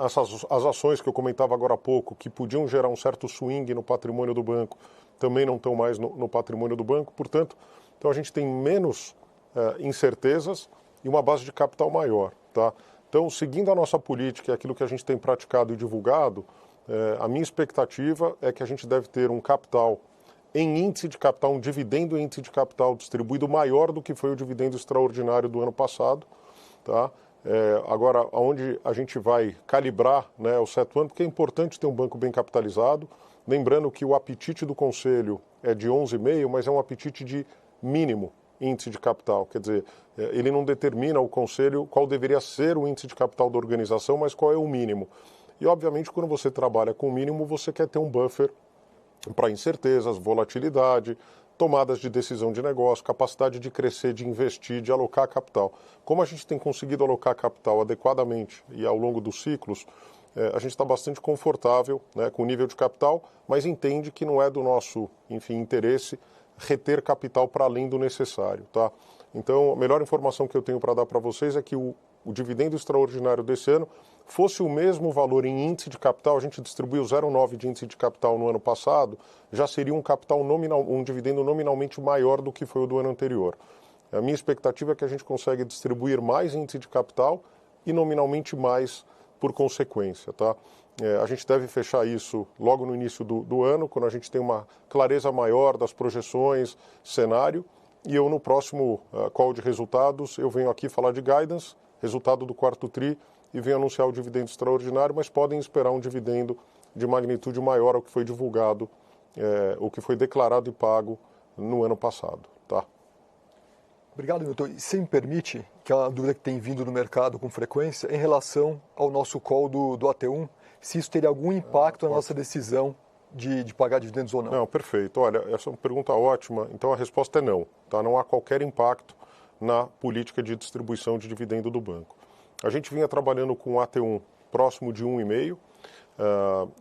As ações que eu comentava agora há pouco, que podiam gerar um certo swing no patrimônio do banco, também não estão mais no patrimônio do banco. Portanto, então a gente tem menos incertezas e uma base de capital maior. Tá? Então, seguindo a nossa política e aquilo que a gente tem praticado e divulgado, a minha expectativa é que a gente deve ter um capital em índice de capital, um dividendo em índice de capital distribuído maior do que foi o dividendo extraordinário do ano passado. Tá? Agora, onde a gente vai calibrar, né, o CET1, porque é importante ter um banco bem capitalizado, lembrando que o apetite do Conselho é de 11,5, mas é um apetite de mínimo índice de capital, quer dizer, ele não determina o Conselho qual deveria ser o índice de capital da organização, mas qual é o mínimo. E, obviamente, quando você trabalha com o mínimo, você quer ter um buffer para incertezas, volatilidade, tomadas de decisão de negócio, capacidade de crescer, de investir, de alocar capital. Como a gente tem conseguido alocar capital adequadamente e ao longo dos ciclos, a gente está bastante confortável, né, com o nível de capital, mas entende que não é do nosso, enfim, interesse reter capital para além do necessário. Tá? Então, a melhor informação que eu tenho para dar para vocês é que o dividendo extraordinário desse ano fosse o mesmo valor em índice de capital, a gente distribuiu 0,9 de índice de capital no ano passado, já seria um capital nominal, um dividendo nominalmente maior do que foi o do ano anterior. A minha expectativa é que a gente consiga distribuir mais índice de capital e nominalmente mais por consequência. Tá? A gente deve fechar isso logo no início do ano, quando a gente tem uma clareza maior das projeções, cenário, e eu no próximo call de resultados, eu venho aqui falar de guidance, resultado do quarto TRI, e venho anunciar o dividendo extraordinário, mas podem esperar um dividendo de magnitude maior ao que foi divulgado, o que foi declarado e pago no ano passado. Tá?
Obrigado, Milton. E se me permite, que é uma dúvida que tem vindo no mercado com frequência, em relação ao nosso call do AT1, se isso teria algum impacto na nossa decisão de pagar dividendos ou não.
Não, perfeito. Olha, essa é uma pergunta ótima. Então a resposta é não. Tá? Não há qualquer impacto na política de distribuição de dividendo do banco. A gente vinha trabalhando com um AT1 próximo de 1,5,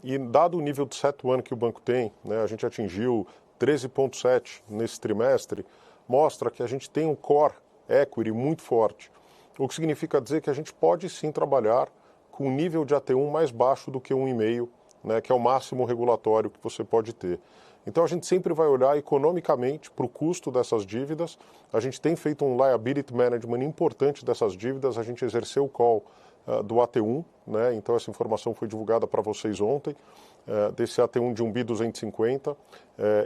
e dado o nível de CET1 que o banco tem, né, a gente atingiu 13,7 nesse trimestre, mostra que a gente tem um core equity muito forte, o que significa dizer que a gente pode sim trabalhar com um nível de AT1 mais baixo do que 1,5, né, que é o máximo regulatório que você pode ter. Então a gente sempre vai olhar economicamente para o custo dessas dívidas. A gente tem feito um liability management importante dessas dívidas, a gente exerceu o call do AT1, né, então essa informação foi divulgada para vocês ontem, desse AT1 de 1 bi 250,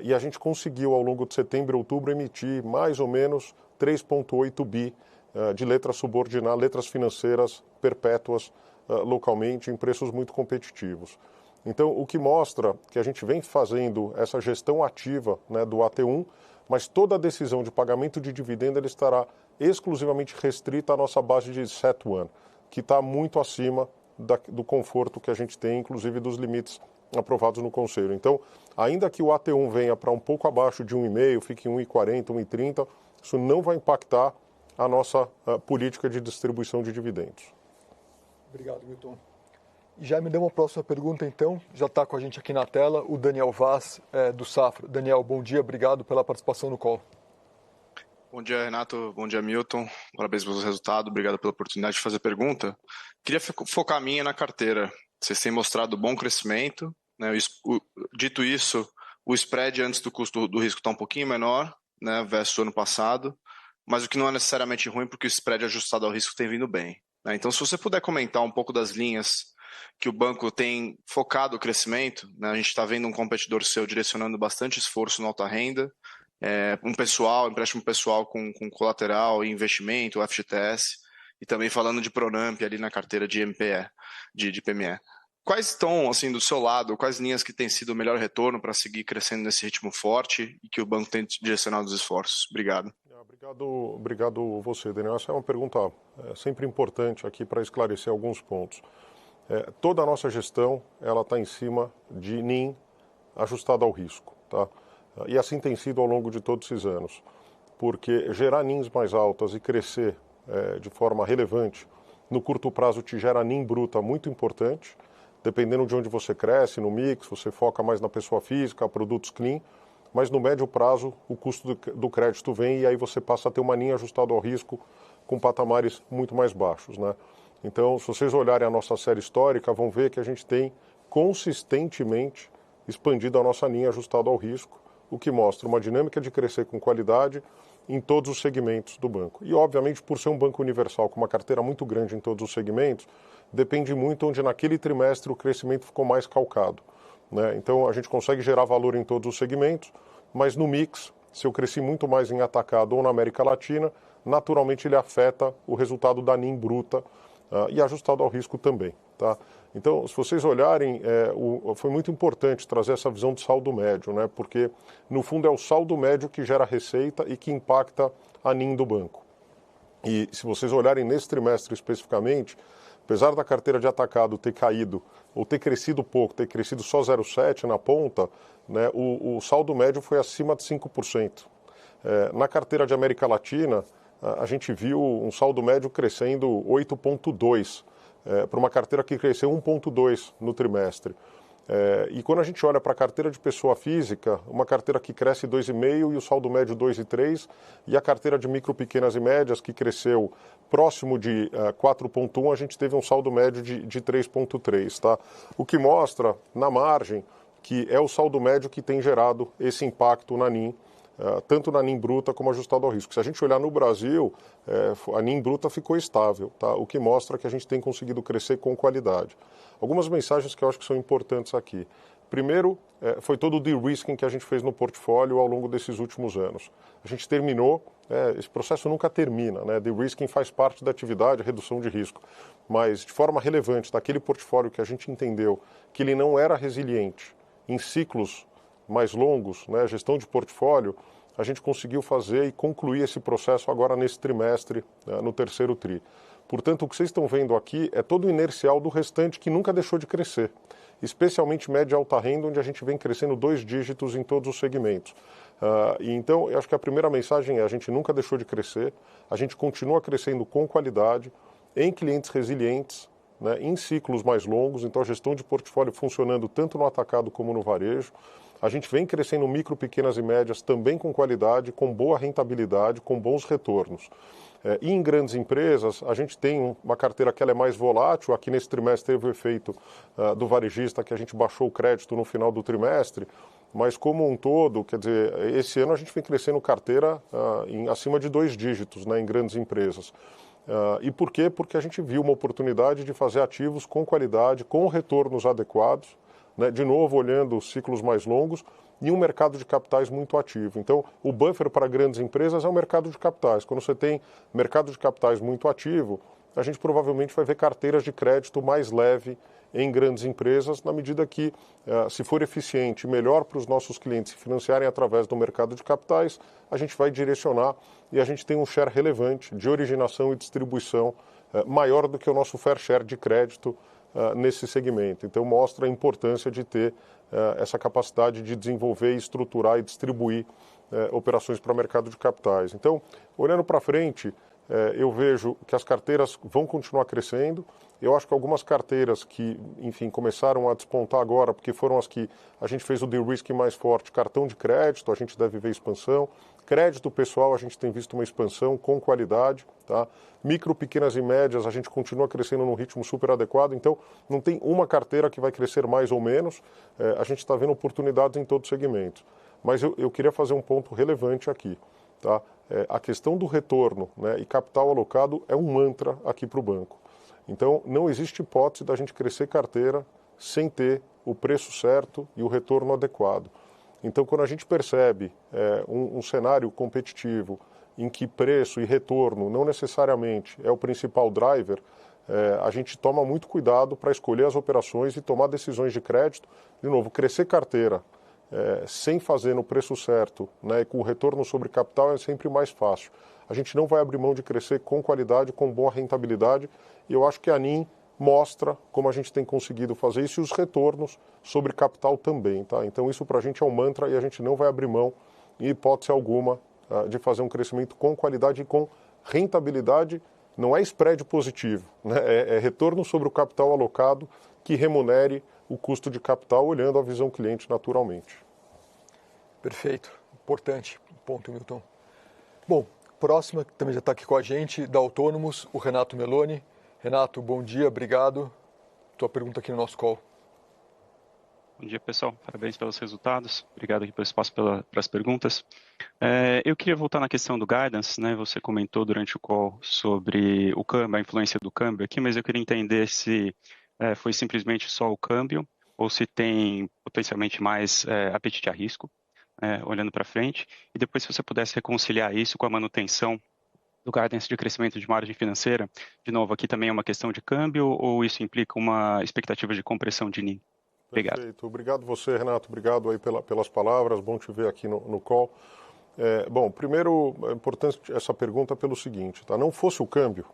e a gente conseguiu ao longo de setembro e outubro emitir mais ou menos 3,8 bi de letras subordinadas, letras financeiras perpétuas localmente em preços muito competitivos. Então, o que mostra que a gente vem fazendo essa gestão ativa, né, do AT1, mas toda a decisão de pagamento de dividendo ele estará exclusivamente restrita à nossa base de CET1, que está muito acima do conforto que a gente tem, inclusive dos limites aprovados no Conselho. Então, ainda que o AT1 venha para um pouco abaixo de 1,5, fique em 1,40, 1,30, isso não vai impactar a nossa política de distribuição de dividendos.
Obrigado, Milton. E já me deu uma próxima pergunta, então. Já está com a gente aqui na tela o Daniel Vaz, do Safra. Daniel, bom dia, obrigado pela participação no call.
Bom dia, Renato. Bom dia, Milton. Parabéns pelos resultados. Obrigado pela oportunidade de fazer pergunta. Queria focar a minha na carteira. Vocês têm mostrado bom crescimento, né? Dito isso, o spread antes do custo do risco está um pouquinho menor, né, versus o ano passado, mas o que não é necessariamente ruim porque o spread ajustado ao risco tem vindo bem, né? Então, se você puder comentar um pouco das linhas que o banco tem focado o crescimento, né? A gente está vendo um competidor seu direcionando bastante esforço na alta renda, empréstimo pessoal com colateral e investimento, o FGTS, e também falando de Pronamp ali na carteira de MPE, de PME. Quais estão, assim, do seu lado, quais linhas que têm sido o melhor retorno para seguir crescendo nesse ritmo forte e que o banco tem direcionado os esforços? Obrigado.
Obrigado você, Daniel. Essa é uma pergunta sempre importante aqui para esclarecer alguns pontos. Toda a nossa gestão ela está em cima de NIM ajustada ao risco. Tá? E assim tem sido ao longo de todos esses anos, porque gerar NIMs mais altas e crescer de forma relevante, no curto prazo te gera NIM bruta muito importante, dependendo de onde você cresce, no mix, você foca mais na pessoa física, produtos clean, mas no médio prazo o custo do crédito vem e aí você passa a ter uma NIM ajustada ao risco com patamares muito mais baixos, né? Então, se vocês olharem a nossa série histórica, vão ver que a gente tem consistentemente expandido a nossa NIM ajustada ao risco, o que mostra uma dinâmica de crescer com qualidade em todos os segmentos do banco. E, obviamente, por ser um banco universal com uma carteira muito grande em todos os segmentos, depende muito onde naquele trimestre o crescimento ficou mais calcado, né? Então, a gente consegue gerar valor em todos os segmentos, mas no mix, se eu cresci muito mais em atacado ou na América Latina, naturalmente ele afeta o resultado da NIM bruta e ajustado ao risco também, tá? Então, se vocês olharem, foi muito importante trazer essa visão de saldo médio, né? Porque, no fundo, é o saldo médio que gera receita e que impacta a NIM do banco. E se vocês olharem nesse trimestre especificamente, apesar da carteira de atacado ter caído, ou ter crescido pouco, ter crescido só 0,7 na ponta, né, o saldo médio foi acima de 5%. Na carteira de América Latina, a gente viu um saldo médio crescendo 8,2%, para uma carteira que cresceu 1,2% no trimestre. E quando a gente olha para a carteira de pessoa física, uma carteira que cresce 2,5% e o saldo médio 2,3%, e a carteira de micro, pequenas e médias, que cresceu próximo de 4,1%, a gente teve um saldo médio de 3,3%. Tá? O que mostra, na margem, que é o saldo médio que tem gerado esse impacto na NIM, tanto na NIM bruta como ajustado ao risco. Se a gente olhar no Brasil, a NIM bruta ficou estável, tá? O que mostra que a gente tem conseguido crescer com qualidade. Algumas mensagens que eu acho que são importantes aqui. Primeiro, foi todo o de-risking que a gente fez no portfólio ao longo desses últimos anos. A gente terminou, esse processo nunca termina, né? De-risking faz parte da atividade, redução de risco, mas de forma relevante, daquele portfólio que a gente entendeu que ele não era resiliente em ciclos mais longos, né, gestão de portfólio, a gente conseguiu fazer e concluir esse processo agora nesse trimestre, né, no terceiro TRI. Portanto, o que vocês estão vendo aqui é todo o inercial do restante que nunca deixou de crescer, especialmente média e alta renda, onde a gente vem crescendo 2 dígitos em todos os segmentos. E então, eu acho que a primeira mensagem é: a gente nunca deixou de crescer, a gente continua crescendo com qualidade, em clientes resilientes, né, em ciclos mais longos, então a gestão de portfólio funcionando tanto no atacado como no varejo. A gente vem crescendo micro, pequenas e médias também com qualidade, com boa rentabilidade, com bons retornos. E em grandes empresas, a gente tem uma carteira que ela é mais volátil. Aqui nesse trimestre teve o efeito do varejista, que a gente baixou o crédito no final do trimestre, mas como um todo, quer dizer, esse ano a gente vem crescendo carteira acima de 2 dígitos, né, em grandes empresas. E por quê? Porque a gente viu uma oportunidade de fazer ativos com qualidade, com retornos adequados, né, de novo olhando os ciclos mais longos, e um mercado de capitais muito ativo. Então, o buffer para grandes empresas é o mercado de capitais. Quando você tem mercado de capitais muito ativo, a gente provavelmente vai ver carteiras de crédito mais leve em grandes empresas, na medida que, se for eficiente e melhor para os nossos clientes se financiarem através do mercado de capitais, a gente vai direcionar e a gente tem um share relevante de originação e distribuição maior do que o nosso fair share de crédito nesse segmento. Então, mostra a importância de ter essa capacidade de desenvolver, estruturar e distribuir operações para o mercado de capitais. Então, olhando para frente, eu vejo que as carteiras vão continuar crescendo. Eu acho que algumas carteiras que, enfim, começaram a despontar agora, porque foram as que a gente fez o de-risking mais forte, cartão de crédito, a gente deve ver expansão. Crédito pessoal, a gente tem visto uma expansão com qualidade, tá? Micro, pequenas e médias, a gente continua crescendo num ritmo super adequado, então não tem uma carteira que vai crescer mais ou menos, a gente está vendo oportunidades em todos os segmentos. Mas eu queria fazer um ponto relevante aqui, tá? A questão do retorno, né, e capital alocado é um mantra aqui para o banco. Então, não existe hipótese da gente crescer carteira sem ter o preço certo e o retorno adequado. Então, quando a gente percebe um cenário competitivo em que preço e retorno não necessariamente é o principal driver, a gente toma muito cuidado para escolher as operações e tomar decisões de crédito. De novo, crescer carteira sem fazer no preço certo, né, e com retorno sobre capital é sempre mais fácil. A gente não vai abrir mão de crescer com qualidade, com boa rentabilidade, e eu acho que a NIM mostra como a gente tem conseguido fazer isso e os retornos sobre capital também, tá? Então isso para a gente é um mantra e a gente não vai abrir mão, em hipótese alguma, de fazer um crescimento com qualidade e com rentabilidade. Não é spread positivo, né? É retorno sobre o capital alocado que remunere o custo de capital olhando a visão cliente naturalmente.
Perfeito, importante ponto, Milton. Bom, próxima, que também já está aqui com a gente, da Autônomos, o Renato Meloni. Renato, bom dia, obrigado. Tua pergunta aqui no nosso call.
Bom dia, pessoal. Parabéns pelos resultados. Obrigado aqui pelo espaço para as perguntas. Eu queria voltar na questão do guidance, né? Você comentou durante o call sobre o câmbio, a influência do câmbio aqui, mas eu queria entender se foi simplesmente só o câmbio ou se tem potencialmente mais apetite a risco, olhando para frente. E depois, se você pudesse reconciliar isso com a manutenção do guidance de crescimento de margem financeira. De novo, aqui também é uma questão de câmbio ou isso implica uma expectativa de compressão de NIM? Obrigado.
Perfeito. Obrigado você, Renato. Obrigado aí pelas palavras. Bom te ver aqui no call. Bom, primeiro, é importante essa pergunta pelo seguinte, tá? Não fosse o câmbio,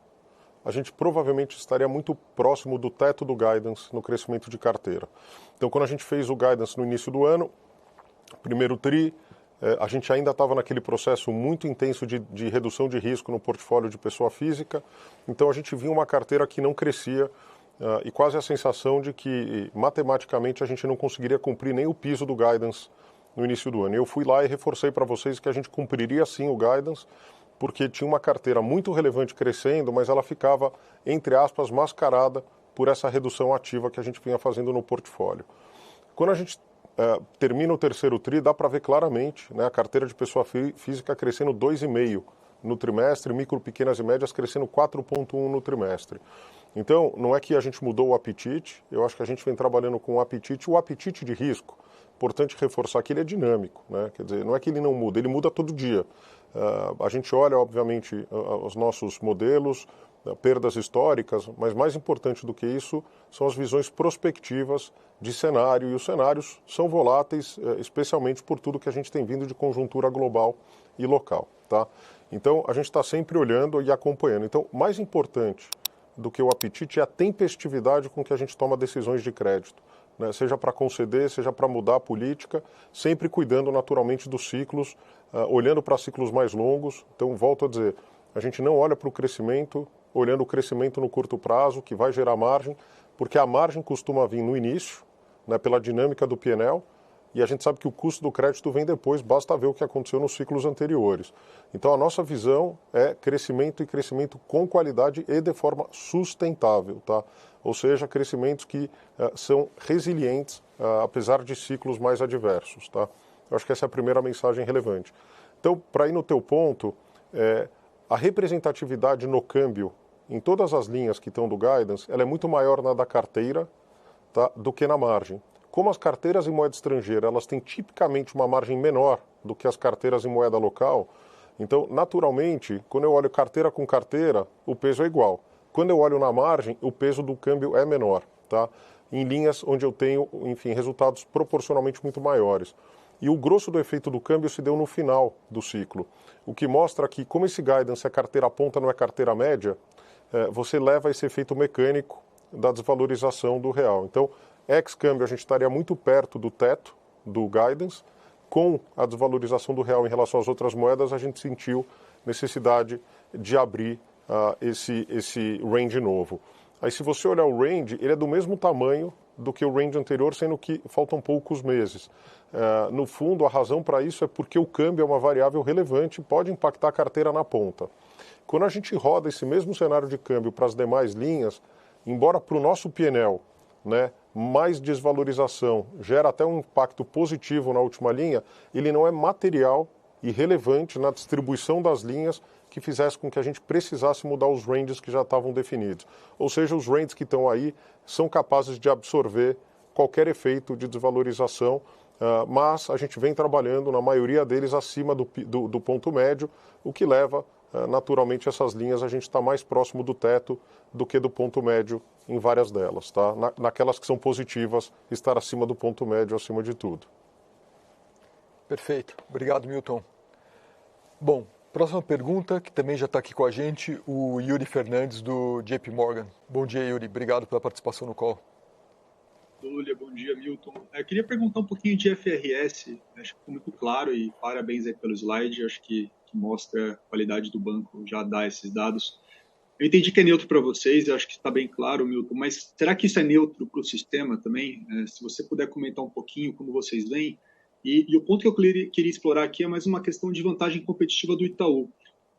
a gente provavelmente estaria muito próximo do teto do guidance no crescimento de carteira. Então, quando a gente fez o guidance no início do ano, primeiro TRI, a gente ainda estava naquele processo muito intenso de redução de risco no portfólio de pessoa física, então a gente via uma carteira que não crescia e quase a sensação de que matematicamente a gente não conseguiria cumprir nem o piso do guidance no início do ano. Eu fui lá e reforcei para vocês que a gente cumpriria sim o guidance, porque tinha uma carteira muito relevante crescendo, mas ela ficava, entre aspas, mascarada por essa redução ativa que a gente vinha fazendo no portfólio. Quando a gente termina o terceiro TRI, dá para ver claramente, né, a carteira de pessoa física crescendo 2,5% no trimestre, micro, pequenas e médias crescendo 4,1% no trimestre. Então, não é que a gente mudou o apetite, eu acho que a gente vem trabalhando com o apetite de risco. Importante reforçar que ele é dinâmico, né? Quer dizer, não é que ele não muda, ele muda todo dia. A gente olha, obviamente, os nossos modelos, perdas históricas, mas mais importante do que isso são as visões prospectivas de cenário, e os cenários são voláteis, especialmente por tudo que a gente tem vindo de conjuntura global e local, tá? Então, a gente está sempre olhando e acompanhando. Então, mais importante do que o apetite é a tempestividade com que a gente toma decisões de crédito, né? Seja para conceder, seja para mudar a política, sempre cuidando naturalmente dos ciclos, olhando para ciclos mais longos. Então, volto a dizer, a gente não olha para o crescimento, olhando o crescimento no curto prazo, que vai gerar margem, porque a margem costuma vir no início, né, pela dinâmica do P&L, e a gente sabe que o custo do crédito vem depois, basta ver o que aconteceu nos ciclos anteriores. Então, a nossa visão é crescimento e crescimento com qualidade e de forma sustentável, tá? Ou seja, crescimentos que são resilientes, apesar de ciclos mais adversos, tá? Eu acho que essa é a primeira mensagem relevante. Então, para ir no teu ponto, a representatividade no câmbio em todas as linhas que estão do guidance, ela é muito maior na da carteira, tá, do que na margem. Como as carteiras em moeda estrangeira, elas têm tipicamente uma margem menor do que as carteiras em moeda local, então, naturalmente, quando eu olho carteira com carteira, o peso é igual. Quando eu olho na margem, o peso do câmbio é menor, tá? Em linhas onde eu tenho, enfim, resultados proporcionalmente muito maiores. E o grosso do efeito do câmbio se deu no final do ciclo, o que mostra que, como esse guidance é carteira ponta, não é carteira média, você leva esse efeito mecânico da desvalorização do real. Então, ex-câmbio, a gente estaria muito perto do teto do guidance. Com a desvalorização do real em relação às outras moedas, a gente sentiu necessidade de abrir esse range novo. Aí, se você olhar o range, ele é do mesmo tamanho do que o range anterior, sendo que faltam poucos meses. No fundo, a razão para isso é porque o câmbio é uma variável relevante e pode impactar a carteira na ponta. Quando a gente roda esse mesmo cenário de câmbio para as demais linhas, embora para o nosso P&L, né, mais desvalorização gera até um impacto positivo na última linha, ele não é material e relevante na distribuição das linhas que fizesse com que a gente precisasse mudar os ranges que já estavam definidos. Ou seja, os ranges que estão aí são capazes de absorver qualquer efeito de desvalorização, mas a gente vem trabalhando, na maioria deles, acima do ponto médio, o que leva, naturalmente, essas linhas a gente está mais próximo do teto do que do ponto médio em várias delas, tá? Naquelas que são positivas, estar acima do ponto médio, acima de tudo.
Perfeito. Obrigado, Milton. Bom, Próxima pergunta, que também já está aqui com a gente, o Yuri Fernandes, do JP Morgan. Bom dia, Yuri. Obrigado pela participação no call.
Lúlia, bom dia, Milton. Eu queria perguntar um pouquinho de FRS. Acho que ficou muito claro e parabéns aí pelo slide. Acho que mostra a qualidade do banco, já dá esses dados. Eu entendi que é neutro para vocês, eu acho que está bem claro, Milton, mas será que isso é neutro para o sistema também? Se você puder comentar um pouquinho como vocês veem. E o ponto que eu queria explorar aqui é mais uma questão de vantagem competitiva do Itaú.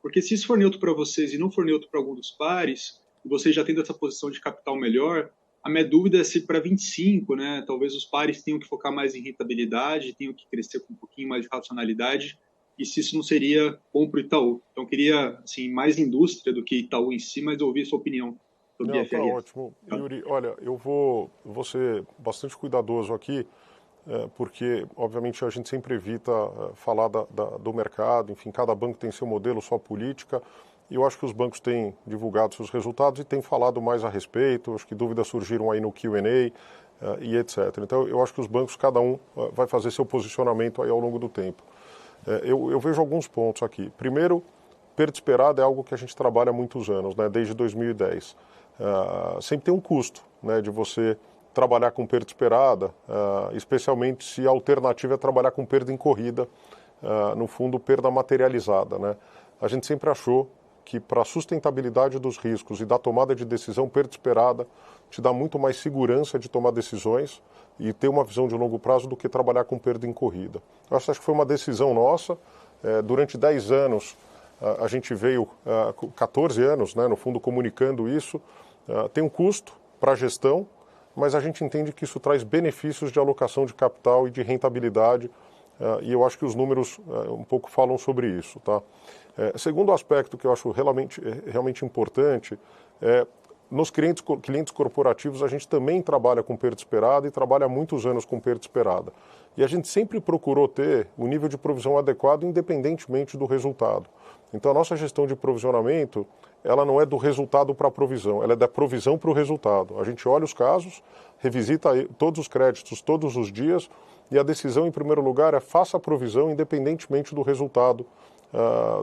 Porque se isso for neutro para vocês e não for neutro para algum dos pares, e vocês já tendo essa posição de capital melhor, a minha dúvida é se para 25, né, talvez os pares tenham que focar mais em rentabilidade, tenham que crescer com um pouquinho mais de racionalidade, e se isso não seria bom para o Itaú. Então, eu queria, assim, mais indústria do que Itaú em si, mas ouvir sua opinião sobre a FRS.
Tá ótimo. Yuri, olha, eu vou ser bastante cuidadoso aqui, porque, obviamente, a gente sempre evita falar do mercado, enfim, cada banco tem seu modelo, sua política, e eu acho que os bancos têm divulgado seus resultados e têm falado mais a respeito, acho que dúvidas surgiram aí no Q&A e etc. Então, eu acho que os bancos, cada um vai fazer seu posicionamento aí ao longo do tempo. Eu vejo alguns pontos aqui. Primeiro, perda esperada é algo que a gente trabalha há muitos anos, né, desde 2010. Sempre tem um custo, né, de você trabalhar com perda esperada, especialmente se a alternativa é trabalhar com perda em corrida, no fundo, perda materializada, né? A gente sempre achou que para a sustentabilidade dos riscos e da tomada de decisão, perda esperada te dá muito mais segurança de tomar decisões e ter uma visão de longo prazo do que trabalhar com perda em corrida. Eu acho que foi uma decisão nossa. Durante 10 anos, a gente veio, 14 anos, né, no fundo, comunicando isso. Tem um custo para a gestão, mas a gente entende que isso traz benefícios de alocação de capital e de rentabilidade, e eu acho que os números um pouco falam sobre isso, tá? Segundo aspecto que eu acho realmente importante é, nos clientes corporativos a gente também trabalha com perda esperada e trabalha há muitos anos com perda esperada. E a gente sempre procurou ter o nível de provisão adequado independentemente do resultado. Então a nossa gestão de provisionamento, ela não é do resultado para a provisão, ela é da provisão para o resultado. A gente olha os casos, revisita todos os créditos todos os dias e a decisão, em primeiro lugar, é faça a provisão independentemente do resultado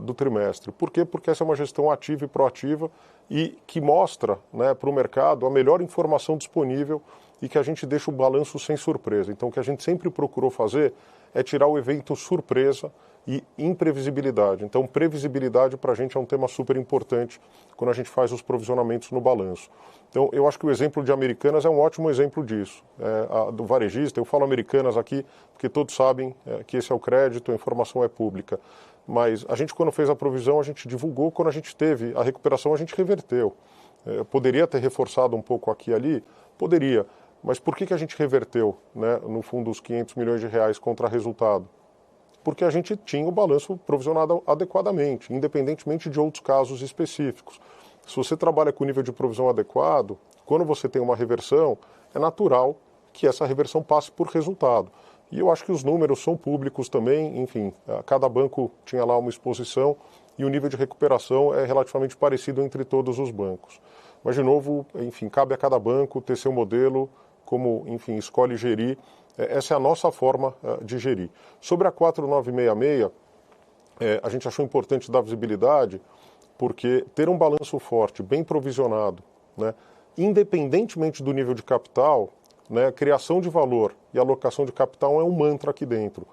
do trimestre. Por quê? Porque essa é uma gestão ativa e proativa e que mostra, né, para o mercado a melhor informação disponível e que a gente deixa o balanço sem surpresa. Então, o que a gente sempre procurou fazer é tirar o evento surpresa e imprevisibilidade. Então, previsibilidade para a gente é um tema super importante quando a gente faz os provisionamentos no balanço. Então, eu acho que o exemplo de Americanas é um ótimo exemplo disso. Do varejista, eu falo Americanas aqui porque todos sabem que esse é o crédito, a informação é pública. Mas a gente, quando fez a provisão, a gente divulgou, quando a gente teve a recuperação, a gente reverteu. Poderia ter reforçado um pouco aqui e ali? Poderia. Mas por que a gente reverteu, né, no fundo, os 500 milhões de reais contra resultado? Porque a gente tinha o balanço provisionado adequadamente, independentemente de outros casos específicos. Se você trabalha com nível de provisão adequado, quando você tem uma reversão, é natural que essa reversão passe por resultado. E eu acho que os números são públicos também, enfim, cada banco tinha lá uma exposição e o nível de recuperação é relativamente parecido entre todos os bancos. Mas, de novo, enfim, cabe a cada banco ter seu modelo, como, enfim, escolhe gerir. Essa é a nossa forma de gerir. Sobre a 4966, a gente achou importante dar visibilidade, porque ter um balanço forte, bem provisionado, né, independentemente do nível de capital, né, criação de valor e alocação de capital é um mantra aqui dentro.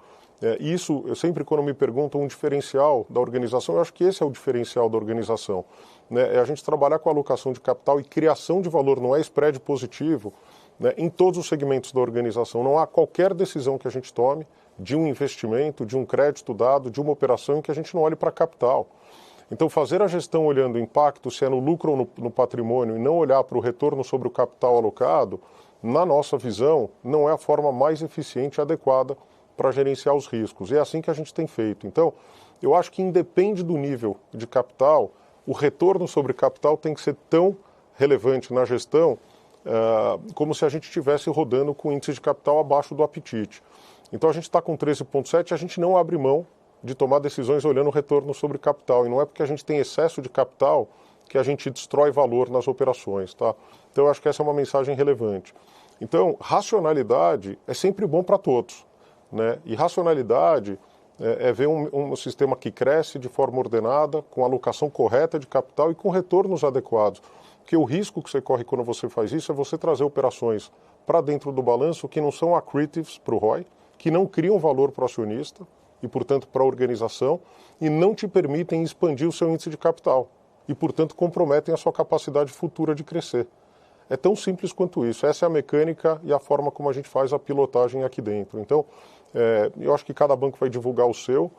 Isso, eu sempre, quando me perguntam um diferencial da organização, eu acho que esse é o diferencial da organização. Né, é a gente trabalhar com alocação de capital e criação de valor, não é spread positivo, né, em todos os segmentos da organização. Não há qualquer decisão que a gente tome de um investimento, de um crédito dado, de uma operação em que a gente não olhe para capital. Então, fazer a gestão olhando o impacto, se é no lucro ou no patrimônio, e não olhar para o retorno sobre o capital alocado, na nossa visão, não é a forma mais eficiente e adequada para gerenciar os riscos. E é assim que a gente tem feito. Então, eu acho que independe do nível de capital, o retorno sobre capital tem que ser tão relevante na gestão como se a gente estivesse rodando com índice de capital abaixo do apetite. Então, a gente está com 13,7, a gente não abre mão de tomar decisões olhando o retorno sobre capital. E não é porque a gente tem excesso de capital que a gente destrói valor nas operações, tá? Então, eu acho que essa é uma mensagem relevante. Então, racionalidade é sempre bom para todos, né? E racionalidade é ver um sistema que cresce de forma ordenada, com alocação correta de capital e com retornos adequados. Porque o risco que você corre quando você faz isso é você trazer operações para dentro do balanço que não são accretives para o ROI, que não criam valor para o acionista e, portanto, para a organização, e não te permitem expandir o seu índice de capital e, portanto, comprometem a sua capacidade futura de crescer. É tão simples quanto isso. Essa é a mecânica e a forma como a gente faz a pilotagem aqui dentro. Então, eu acho que cada banco vai divulgar o seu.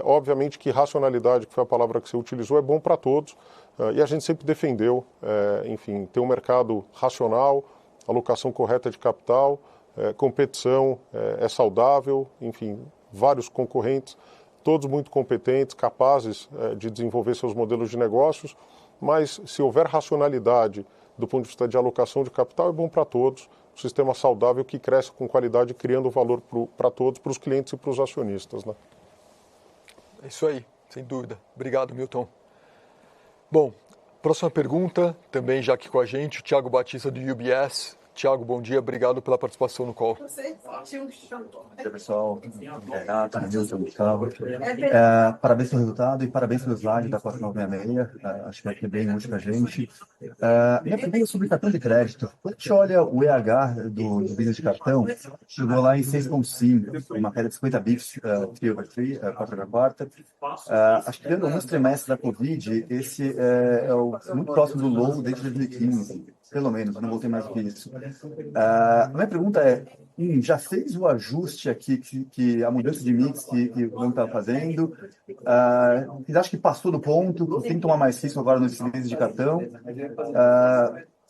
Obviamente que racionalidade, que foi a palavra que você utilizou, é bom para todos. E a gente sempre defendeu, enfim, ter um mercado racional, alocação correta de capital, competição é saudável, enfim, vários concorrentes, todos muito competentes, capazes de desenvolver seus modelos de negócios, mas se houver racionalidade do ponto de vista de alocação de capital, é bom para todos, um sistema saudável que cresce com qualidade, criando valor para todos, para os clientes e para os acionistas, né?
É isso aí, sem dúvida. Obrigado, Milton. Bom, próxima pergunta, também já aqui com a gente, o Thiago Batista do UBS. Thiago, bom dia, obrigado pela participação no call.
Bom dia, pessoal. Renato, Milton, Gustavo. Parabéns pelo resultado e parabéns pelo slide da 4966. Acho que vai ter bem útil para a gente. Minha pergunta é sobre cartão de crédito. Quando a gente olha o EH do business de cartão, chegou lá em 6,5, uma queda de 50 bips, 3/3, quarta. Acho que dentro de alguns trimestres da Covid, esse é muito próximo do low desde 2015. Pelo menos, não voltei mais do que isso. A minha pergunta é, já fez o ajuste aqui, que a mudança de mix que o banco está fazendo? Vocês acham que passou do ponto? Tem que tomar mais risco agora nos meses de cartão?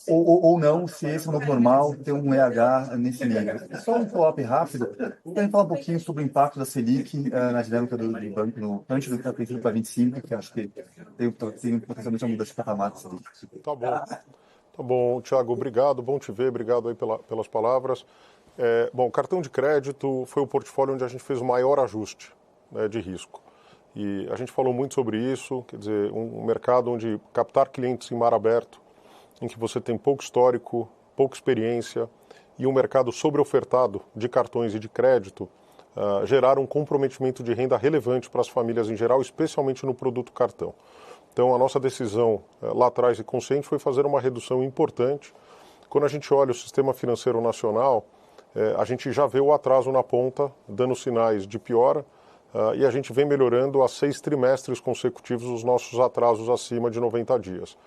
Ou não, se esse é o novo normal, ter um EH nesse nível? Só um follow-up rápido. Vamos falar um pouquinho sobre o impacto da Selic na dinâmica do banco, antes do que está pensando para 25, que acho que tem potencialmente uma mudança de patamar da Selic.
Tá bom. Tá bom, Thiago, obrigado, bom te ver, obrigado aí pelas palavras. Bom, cartão de crédito foi o portfólio onde a gente fez o maior ajuste, né, de risco. E a gente falou muito sobre isso, quer dizer, um mercado onde captar clientes em mar aberto, em que você tem pouco histórico, pouca experiência, e um mercado sobreofertado de cartões e de crédito, geraram um comprometimento de renda relevante para as famílias em geral, especialmente no produto cartão. Então, a nossa decisão lá atrás e consciente foi fazer uma redução importante. Quando a gente olha o sistema financeiro nacional, a gente já vê o atraso na ponta, dando sinais de piora, e a gente vem melhorando há 6 trimestres consecutivos os nossos atrasos acima de 90 dias.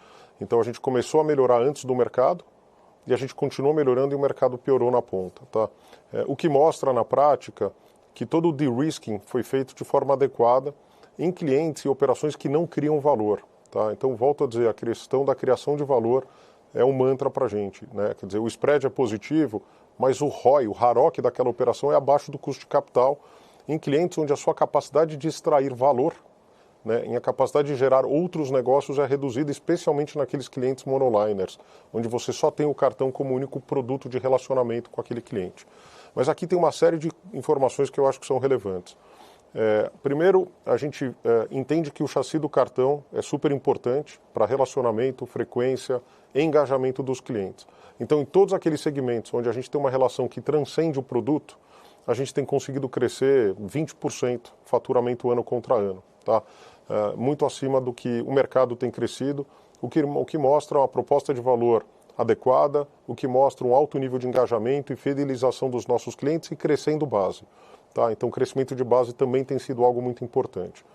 Então, a gente começou a melhorar antes do mercado e a gente continuou melhorando e o mercado piorou na ponta. Tá? O que mostra na prática que todo o de-risking foi feito de forma adequada em clientes e operações que não criam valor. Tá? Então, volto a dizer, a questão da criação de valor é um mantra para a gente, né? Quer dizer, o spread é positivo, mas o ROI, o RAROC daquela operação é abaixo do custo de capital em clientes onde a sua capacidade de extrair valor, né, em a capacidade de gerar outros negócios é reduzida, especialmente naqueles clientes monoliners, onde você só tem o cartão como único produto de relacionamento com aquele cliente. Mas aqui tem uma série de informações que eu acho que são relevantes. Primeiro, a gente entende que o chassi do cartão é super importante para relacionamento, frequência e engajamento dos clientes. Então, em todos aqueles segmentos onde a gente tem uma relação que transcende o produto, a gente tem conseguido crescer 20% faturamento ano contra ano. Tá? Muito acima do que o mercado tem crescido, o que mostra uma proposta de valor adequada, o que mostra um alto nível de engajamento e fidelização dos nossos clientes e crescendo base. Tá? Então, o crescimento de base também tem sido algo muito importante.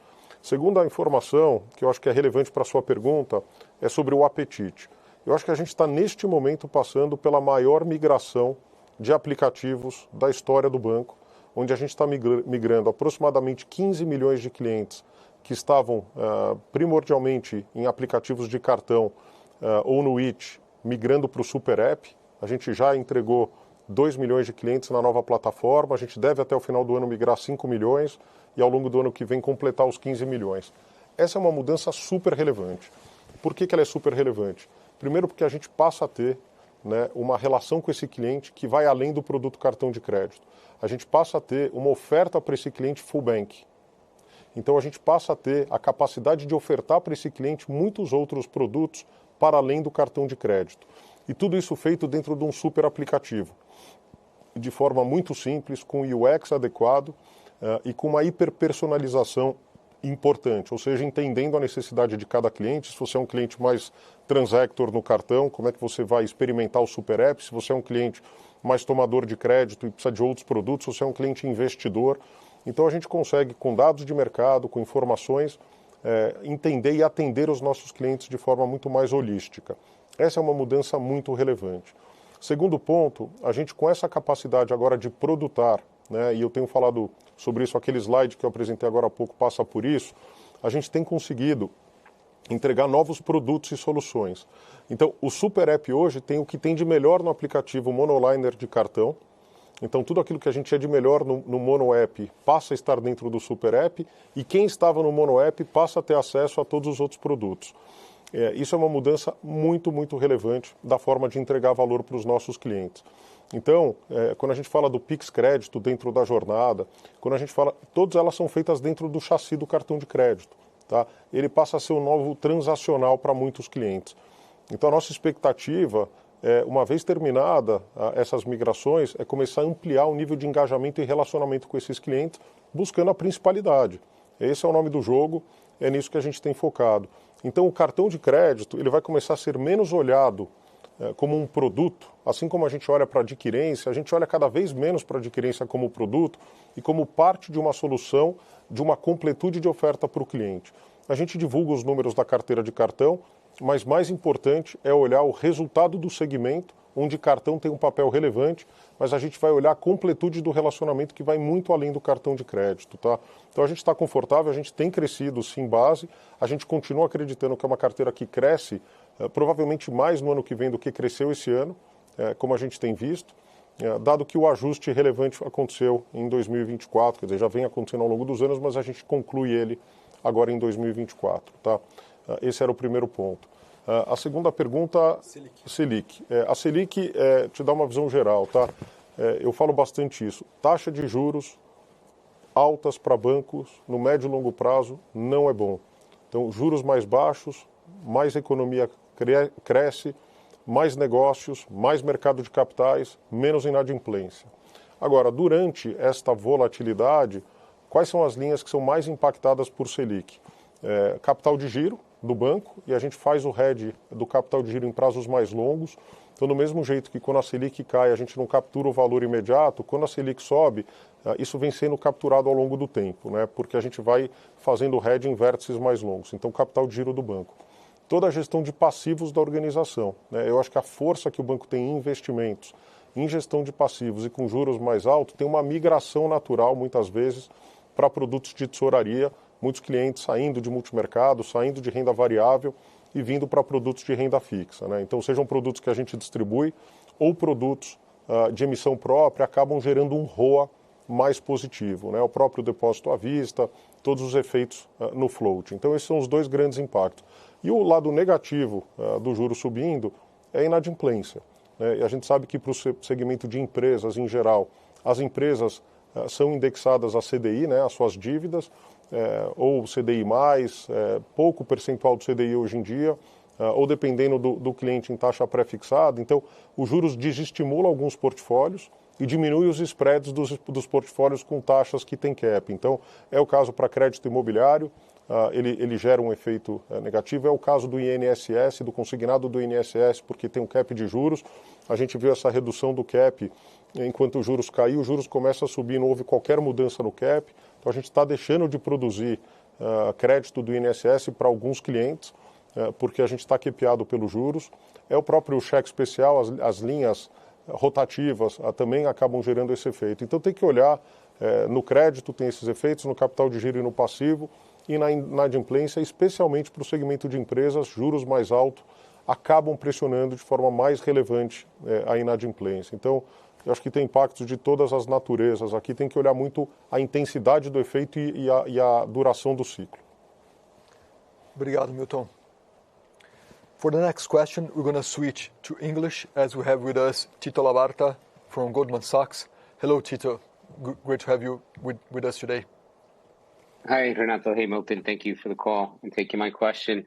Segunda informação, que eu acho que é relevante para a sua pergunta, é sobre o apetite. Eu acho que a gente está, neste momento, passando pela maior migração de aplicativos da história do banco, onde a gente está migrando aproximadamente 15 milhões de clientes que estavam primordialmente em aplicativos de cartão ou no IT, migrando para o Super App. A gente já entregou 2 milhões de clientes na nova plataforma, a gente deve até o final do ano migrar 5 milhões e ao longo do ano que vem completar os 15 milhões. Essa é uma mudança super relevante. Por que ela é super relevante? Primeiro porque a gente passa a ter, né, uma relação com esse cliente que vai além do produto cartão de crédito. A gente passa a ter uma oferta para esse cliente full bank. Então a gente passa a ter a capacidade de ofertar para esse cliente muitos outros produtos para além do cartão de crédito. E tudo isso feito dentro de um super aplicativo, de forma muito simples, com UX adequado, e com uma hiperpersonalização importante, ou seja, entendendo a necessidade de cada cliente. Se você é um cliente mais transactor no cartão, como é que você vai experimentar o Super App? Se você é um cliente mais tomador de crédito e precisa de outros produtos, se você é um cliente investidor. Então a gente consegue, com dados de mercado, com informações, entender e atender os nossos clientes de forma muito mais holística. Essa é uma mudança muito relevante. Segundo ponto, a gente com essa capacidade agora de produtar, né, e eu tenho falado sobre isso, aquele slide que eu apresentei agora há pouco passa por isso, a gente tem conseguido entregar novos produtos e soluções. Então, o Super App hoje tem o que tem de melhor no aplicativo monoliner de cartão. Então, tudo aquilo que a gente tinha de melhor no Mono App passa a estar dentro do Super App, e quem estava no Mono App passa a ter acesso a todos os outros produtos. Isso é uma mudança muito, muito relevante da forma de entregar valor para os nossos clientes. Então, quando a gente fala do Pix Crédito dentro da jornada, quando a gente fala, todas elas são feitas dentro do chassi do cartão de crédito. Tá? Ele passa a ser um novo transacional para muitos clientes. Então, a nossa expectativa, uma vez terminada essas migrações, é começar a ampliar o nível de engajamento e relacionamento com esses clientes, buscando a principalidade. Esse é o nome do jogo, é nisso que a gente tem focado. Então, o cartão de crédito ele vai começar a ser menos olhado como um produto, assim como a gente olha para a adquirência, a gente olha cada vez menos para a adquirência como produto e como parte de uma solução, de uma completude de oferta para o cliente. A gente divulga os números da carteira de cartão, mas mais importante é olhar o resultado do segmento, onde cartão tem um papel relevante, mas a gente vai olhar a completude do relacionamento que vai muito além do cartão de crédito. Tá? Então a gente está confortável, a gente tem crescido sim base, a gente continua acreditando que é uma carteira que cresce provavelmente mais no ano que vem do que cresceu esse ano, como a gente tem visto, dado que o ajuste relevante aconteceu em 2024, quer dizer, já vem acontecendo ao longo dos anos, mas a gente conclui ele agora em 2024. Tá? Esse era o primeiro ponto. A segunda pergunta, Selic. A Selic te dá uma visão geral, tá? Eu falo bastante isso. Taxa de juros altas para bancos no médio e longo prazo não é bom. Então, juros mais baixos, mais economia cresce, mais negócios, mais mercado de capitais, menos inadimplência. Agora, durante esta volatilidade, quais são as linhas que são mais impactadas por Selic? Capital de giro do banco, e a gente faz o hedge do capital de giro em prazos mais longos. Então, do mesmo jeito que quando a Selic cai, a gente não captura o valor imediato, quando a Selic sobe, isso vem sendo capturado ao longo do tempo, né? Porque a gente vai fazendo o hedge em vértices mais longos. Então, capital de giro do banco. Toda a gestão de passivos da organização, né? Eu acho que a força que o banco tem em investimentos, em gestão de passivos e com juros mais altos, tem uma migração natural, muitas vezes, para produtos de tesouraria, muitos clientes saindo de multimercado, saindo de renda variável e vindo para produtos de renda fixa, né? Então, sejam produtos que a gente distribui ou produtos de emissão própria, acabam gerando um ROA mais positivo, né? O próprio depósito à vista, todos os efeitos no float. Então, esses são os dois grandes impactos. E o lado negativo do juro subindo é a inadimplência, né? E a gente sabe que para o segmento de empresas em geral, as empresas são indexadas a CDI, né, as suas dívidas, ou CDI+, pouco percentual do CDI hoje em dia, ou dependendo do cliente em taxa pré-fixada. Então, os juros desestimulam alguns portfólios e diminui os spreads dos portfólios com taxas que tem cap. Então, é o caso para crédito imobiliário, ele gera um efeito negativo. É o caso do INSS, do consignado do INSS, porque tem um cap de juros. A gente viu essa redução do cap enquanto os juros caiu, os juros começam a subir, não houve qualquer mudança no cap. Então a gente está deixando de produzir crédito do INSS para alguns clientes, porque a gente está capeado pelos juros. É o próprio cheque especial, as linhas rotativas também acabam gerando esse efeito. Então tem que olhar, no crédito tem esses efeitos, no capital de giro e no passivo, e na inadimplência, especialmente para o segmento de empresas, juros mais altos acabam pressionando de forma mais relevante a inadimplência. Então, eu acho que tem impactos de todas as naturezas. Aqui tem que olhar muito a intensidade do efeito e a duração do ciclo.
Obrigado, Milton. For the next question, we're going to switch to English as we have with us Tito Labarta from Goldman Sachs. Hello, Tito. Great to have you with us today.
Hi, Renato. Hey, Milton. Thank you for the call and taking my question.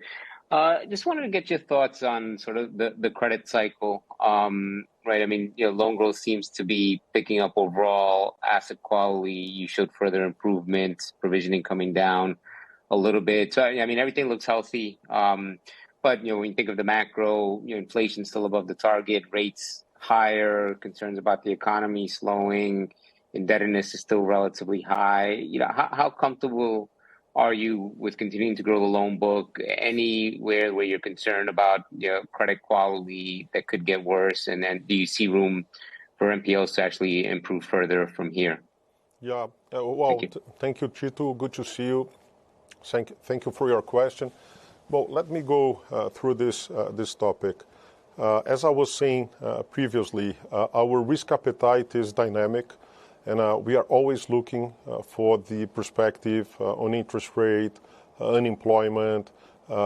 Just wanted to get your thoughts on sort of the credit cycle, right? I mean, loan growth seems to be picking up overall. Asset quality, you showed further improvements, provisioning coming down a little bit. So, I mean, everything looks healthy. But, when you think of the macro, inflation still above the target, rates higher, concerns about the economy slowing, indebtedness is still relatively high. How comfortable are you with continuing to grow the loan book? Anywhere where you're concerned about credit quality that could get worse? And then do you see room for NPLs to actually improve further from here?
Yeah, well, thank you, Tito. Good to see you. Thank you for your question. Well, let me go through this topic. As I was saying previously, our risk appetite is dynamic, and we are always looking for the perspective on interest rate, unemployment,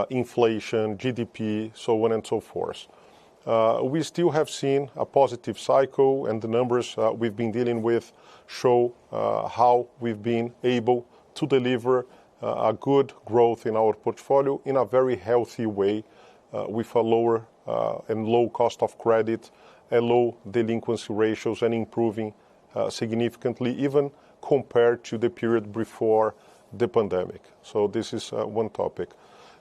inflation, GDP, so on and so forth. We still have seen a positive cycle, and the numbers we've been dealing with show how we've been able to deliver a good growth in our portfolio in a very healthy way with a lower and low cost of credit and low delinquency ratios and improving significantly, even compared to the period before the pandemic. So this is one topic.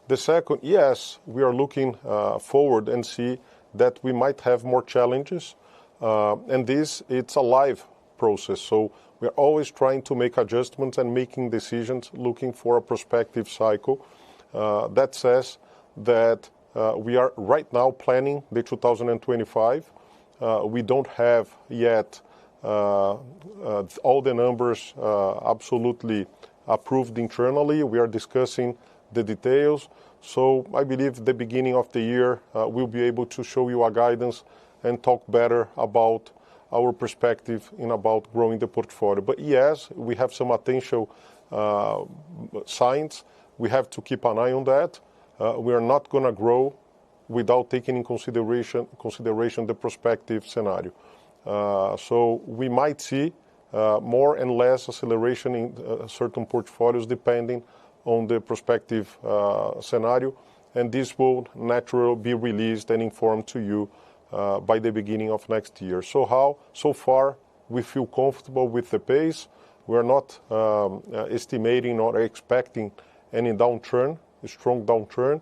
The second, yes, we are looking forward and see that we might have more challenges. And it's a live process. So we're always trying to make adjustments and making decisions, looking for a prospective cycle. That says that we are right now planning the 2025. We don't have yet all the numbers absolutely approved internally. We are discussing the details. So I believe the beginning of the year we'll be able to show you a guidance and talk better about our perspective in about growing the portfolio. But yes, we have some potential signs. We have to keep an eye on that. We are not going to grow without taking in consideration the prospective scenario. So we might see more and less acceleration in certain portfolios depending on the prospective scenario, and this will naturally be released and informed to you by the beginning of next year. So far, we feel comfortable with the pace. We are not estimating or expecting any downturn, a strong downturn.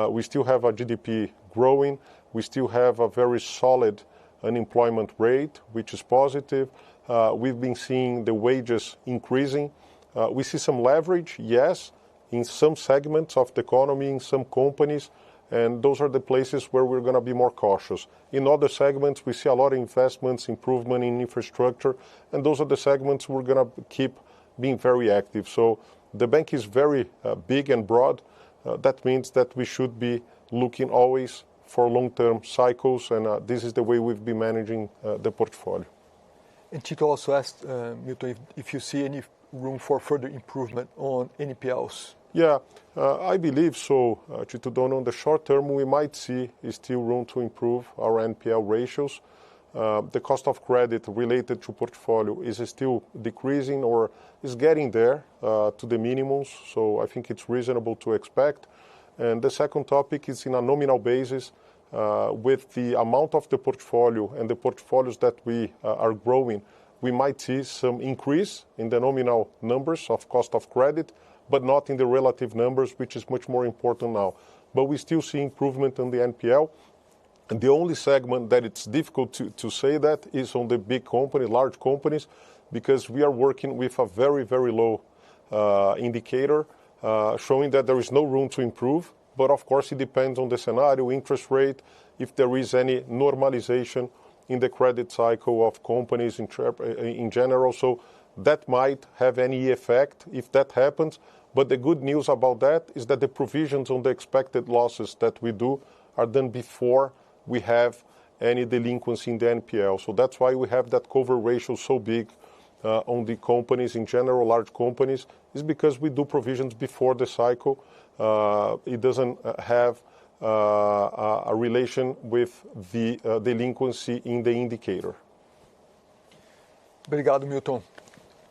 We still have a GDP growing. We still have a very solid unemployment rate, which is positive. We've been seeing the wages increasing. We see some leverage, yes, in some segments of the economy, in some companies, and those are the places where we're going to be more cautious. In other segments, we see a lot of investments, improvement in infrastructure, and those are the segments we're going to keep being very active. So the bank is very big and broad. That means that we should be looking always for long-term cycles, and this is the way we've been managing the portfolio.
And Tito also asked, Milton, if you see any room for further improvement on NPLs.
Yeah, I believe so, Tito. On the short term, we might see still room to improve our NPL ratios. The cost of credit related to portfolio is still decreasing or is getting there to the minimums, so I think it's reasonable to expect. And the second topic is in a nominal basis, with the amount of the portfolio and the portfolios that we are growing, we might see some increase in the nominal numbers of cost of credit, but not in the relative numbers, which is much more important now. But we still see improvement in the NPL. And the only segment that it's difficult to say that is on the big company, large companies, because we are working with a very, very low indicator, showing that there is no room to improve. But of course, it depends on the scenario, interest rate, if there is any normalization in the credit cycle of companies in general. So that might have any effect if that happens. But the good news about that is that the provisions on the expected losses that we do are done before we have any delinquency in the NPL. So that's why we have that cover ratio so big on the companies in general, large companies, is because we do provisions before the cycle. It doesn't have a relation with the delinquency in the indicator.
Obrigado, Milton.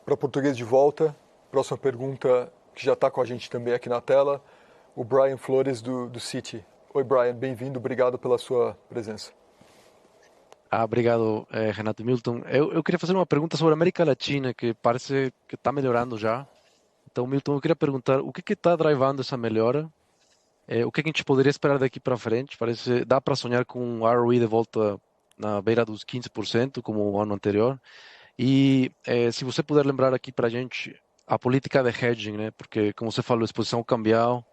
Para Português de Volta, próxima pergunta que já está com a gente também aqui na tela. o Brian Flores do Citi. Oi, Brian, bem-vindo, obrigado pela sua presença.
Obrigado, Renato e Milton. Eu queria fazer uma pergunta sobre a América Latina, que parece que está melhorando já. Então, Milton, eu queria perguntar o que está drivando essa melhora? O que a gente poderia esperar daqui para frente? Parece dá para sonhar com um ROE de volta na beira dos 15%, como o ano anterior. E se você puder lembrar aqui para a gente a política de hedging, né? Porque, como você falou, a exposição cambial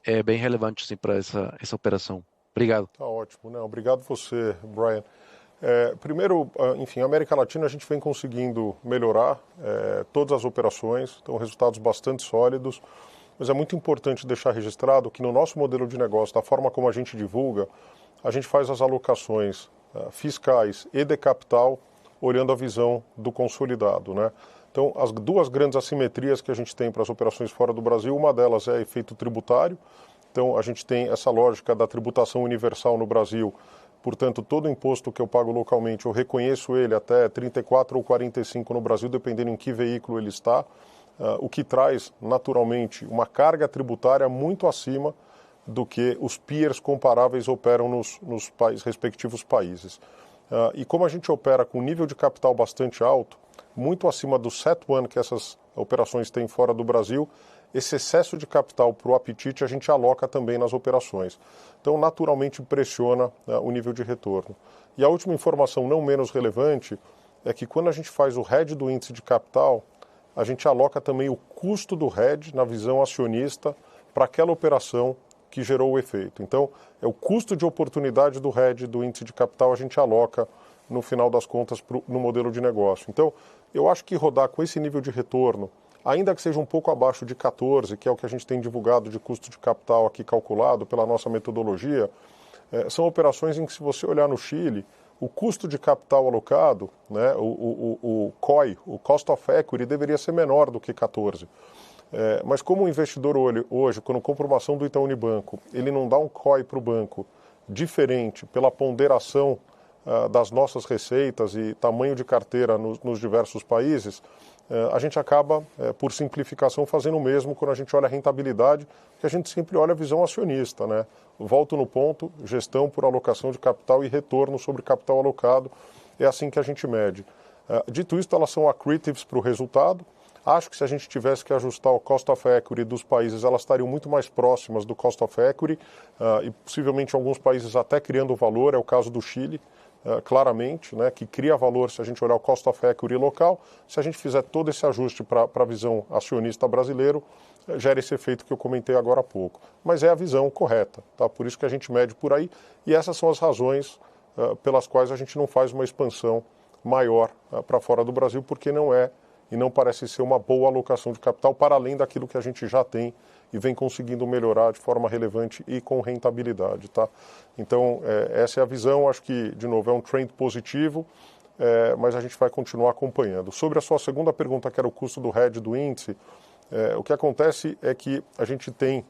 é bem relevante assim, para essa operação. Obrigado.
Tá ótimo, né? Obrigado você, Brian. Primeiro, enfim, a América Latina a gente vem conseguindo melhorar todas as operações, então resultados bastante sólidos, mas é muito importante deixar registrado que no nosso modelo de negócio, da forma como a gente divulga, a gente faz as alocações fiscais e de capital olhando a visão do consolidado, né? Então, as duas grandes assimetrias que a gente tem para as operações fora do Brasil, uma delas é efeito tributário. Então, a gente tem essa lógica da tributação universal no Brasil. Portanto, todo imposto que eu pago localmente, eu reconheço ele até 34 ou 45 no Brasil, dependendo em que veículo ele está, o que traz, naturalmente, uma carga tributária muito acima do que os peers comparáveis operam nos respectivos países. E como a gente opera com um nível de capital bastante alto, muito acima do CET1 que essas operações têm fora do Brasil, esse excesso de capital para o apetite a gente aloca também nas operações. Então, naturalmente, pressiona o nível de retorno. E a última informação não menos relevante é que quando a gente faz o hedge do índice de capital, a gente aloca também o custo do hedge na visão acionista para aquela operação que gerou o efeito. Então, é o custo de oportunidade do hedge do índice de capital a gente aloca, no final das contas, no modelo de negócio. Então, eu acho que rodar com esse nível de retorno, ainda que seja um pouco abaixo de 14, que é o que a gente tem divulgado de custo de capital aqui calculado pela nossa metodologia, são operações em que, se você olhar no Chile, o custo de capital alocado, né, o COI, o Cost of Equity, deveria ser menor do que 14. Mas como o investidor hoje, quando compra uma ação do Itaú Unibanco, ele não dá um COI para o banco diferente pela ponderação das nossas receitas e tamanho de carteira nos diversos países, a gente acaba, por simplificação, fazendo o mesmo quando a gente olha a rentabilidade, que a gente sempre olha a visão acionista, né? Volto no ponto, gestão por alocação de capital e retorno sobre capital alocado, é assim que a gente mede. Dito isso, elas são accretives para o resultado. Acho que se a gente tivesse que ajustar o cost of equity dos países, elas estariam muito mais próximas do cost of equity e possivelmente em alguns países até criando valor, é o caso do Chile, claramente, né, que cria valor se a gente olhar o cost of equity local. Se a gente fizer todo esse ajuste para a visão acionista brasileiro, gera esse efeito que eu comentei agora há pouco. Mas é a visão correta, tá? Por isso que a gente mede por aí e essas são as razões pelas quais a gente não faz uma expansão maior para fora do Brasil, porque não é e não parece ser uma boa alocação de capital para além daquilo que a gente já tem e vem conseguindo melhorar de forma relevante e com rentabilidade, tá? Então, essa é a visão, acho que, de novo, é um trend positivo, mas a gente vai continuar acompanhando. Sobre a sua segunda pergunta, que era o custo do hedge do índice, o que acontece é que a gente tem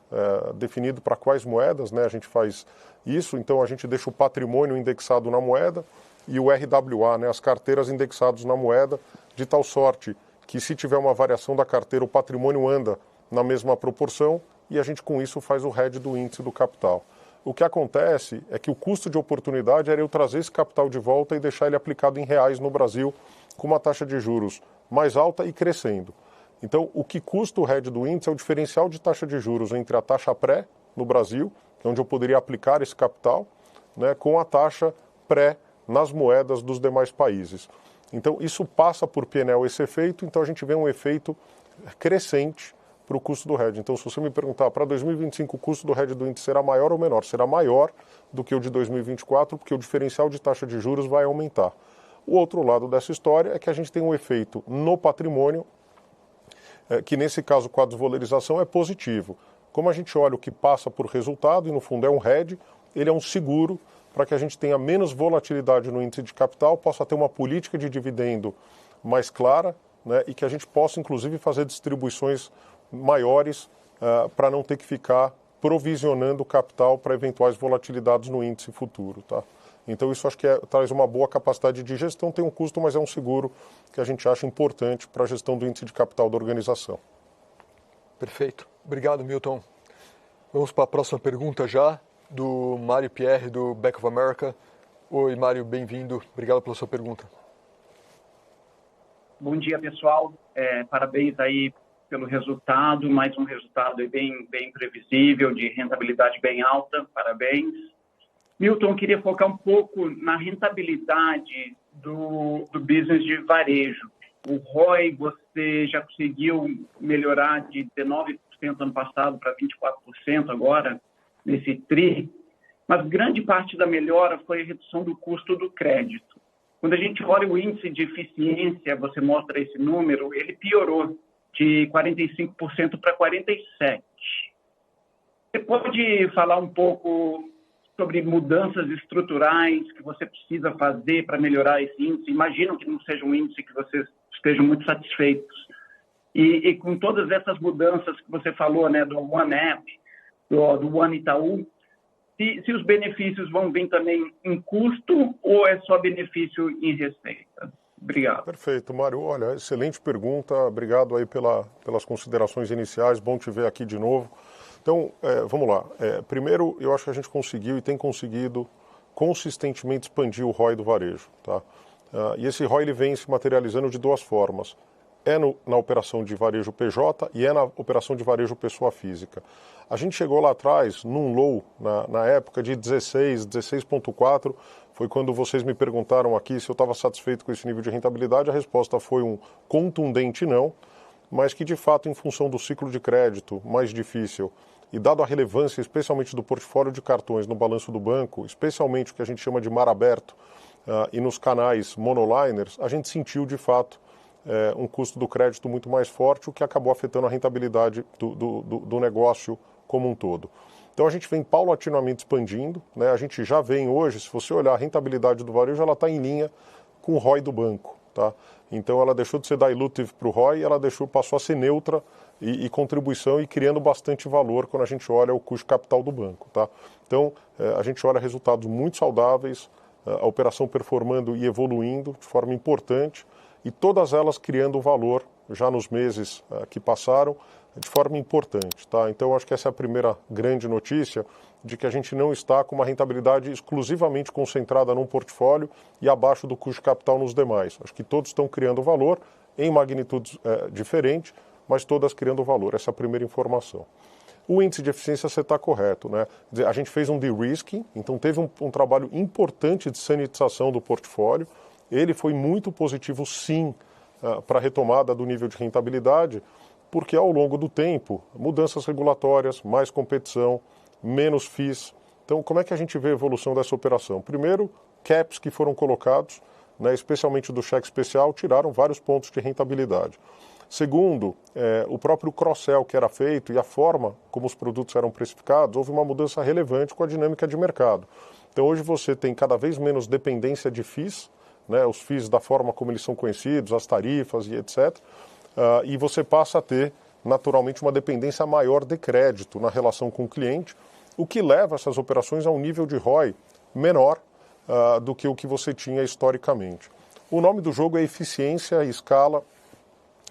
definido para quais moedas, né, a gente faz isso, então a gente deixa o patrimônio indexado na moeda e o RWA, né, as carteiras indexadas na moeda, de tal sorte que se tiver uma variação da carteira, o patrimônio anda na mesma proporção e a gente com isso faz o hedge do índice do capital. O que acontece é que o custo de oportunidade era eu trazer esse capital de volta e deixar ele aplicado em reais no Brasil com uma taxa de juros mais alta e crescendo. Então, o que custa o hedge do índice é o diferencial de taxa de juros entre a taxa pré no Brasil, que é onde eu poderia aplicar esse capital, né, com a taxa pré nas moedas dos demais países. Então, isso passa por P&L esse efeito, então a gente vê um efeito crescente para o custo do hedge. Então, se você me perguntar, para 2025 o custo do hedge do índice será maior ou menor? Será maior do que o de 2024, porque o diferencial de taxa de juros vai aumentar. O outro lado dessa história é que a gente tem um efeito no patrimônio, que nesse caso com a desvalorização é positivo. Como a gente olha o que passa por resultado, e no fundo é um hedge, ele é um seguro para que a gente tenha menos volatilidade no índice de capital, possa ter uma política de dividendo mais clara, né, e que a gente possa, inclusive, fazer distribuições maiores para não ter que ficar provisionando capital para eventuais volatilidades no índice futuro, tá? Então, isso acho que traz uma boa capacidade de gestão, tem um custo, mas é um seguro que a gente acha importante para a gestão do índice de capital da organização.
Perfeito. Obrigado, Milton. Vamos para a próxima pergunta já, do Mário Pierre, do Bank of America. Oi, Mário, bem-vindo. Obrigado pela sua pergunta.
Bom dia, pessoal. Parabéns aí pelo resultado, mais um resultado bem previsível, de rentabilidade bem alta, parabéns. Milton, queria focar um pouco na rentabilidade do business de varejo. O ROI, você já conseguiu melhorar de 19% ano passado para 24% agora, nesse TRI, mas grande parte da melhora foi a redução do custo do crédito. Quando a gente olha o índice de eficiência, você mostra esse número, ele piorou de 45% para 47%. Você pode falar um pouco sobre mudanças estruturais que você precisa fazer para melhorar esse índice? Imagino que não seja um índice que vocês estejam muito satisfeitos. E com todas essas mudanças que você falou, né, do One App, do One Itaú, se os benefícios vão vir também em custo ou é só benefício em receita? Obrigado.
Perfeito, Mário. Olha, excelente pergunta. Obrigado aí pelas considerações iniciais. Bom te ver aqui de novo. Então, vamos lá. Primeiro, eu acho que a gente conseguiu e tem conseguido consistentemente expandir o ROI do varejo. Tá? E esse ROI ele vem se materializando de duas formas. Na operação de varejo PJ e na operação de varejo pessoa física. A gente chegou lá atrás num low, na época de 16,4, foi quando vocês me perguntaram aqui se eu estava satisfeito com esse nível de rentabilidade. A resposta foi um contundente não, mas que de fato, em função do ciclo de crédito mais difícil e dado a relevância especialmente do portfólio de cartões no balanço do banco, especialmente o que a gente chama de mar aberto e nos canais monoliners, a gente sentiu de fato um custo do crédito muito mais forte, o que acabou afetando a rentabilidade do negócio como um todo. Então a gente vem paulatinamente expandindo, né? A gente já vem hoje, se você olhar a rentabilidade do varejo, ela está em linha com o ROI do banco. Tá? Então ela deixou de ser dilutive para o ROI, ela passou a ser neutra e contribuição e criando bastante valor quando a gente olha o custo de capital do banco. Tá? Então a gente olha resultados muito saudáveis, a operação performando e evoluindo de forma importante, e todas elas criando valor já nos meses que passaram de forma importante. Tá? Então, acho que essa é a primeira grande notícia de que a gente não está com uma rentabilidade exclusivamente concentrada num portfólio e abaixo do custo de capital nos demais. Acho que todos estão criando valor em magnitudes diferentes, mas todas criando valor. Essa é a primeira informação. O índice de eficiência, você está correto. Né? A gente fez um de-risking, então teve um trabalho importante de sanitização do portfólio. Ele foi muito positivo, sim, para a retomada do nível de rentabilidade, porque ao longo do tempo, mudanças regulatórias, mais competição, menos FIIs. Então, como é que a gente vê a evolução dessa operação? Primeiro, caps que foram colocados, né, especialmente do cheque especial, tiraram vários pontos de rentabilidade. Segundo, o próprio cross-sell que era feito e a forma como os produtos eram precificados, houve uma mudança relevante com a dinâmica de mercado. Então, hoje você tem cada vez menos dependência de FIIs, né, os FIIs da forma como eles são conhecidos, as tarifas e etc. E você passa a ter, naturalmente, uma dependência maior de crédito na relação com o cliente, o que leva essas operações a um nível de ROI menor do que o que você tinha historicamente. O nome do jogo é eficiência e escala,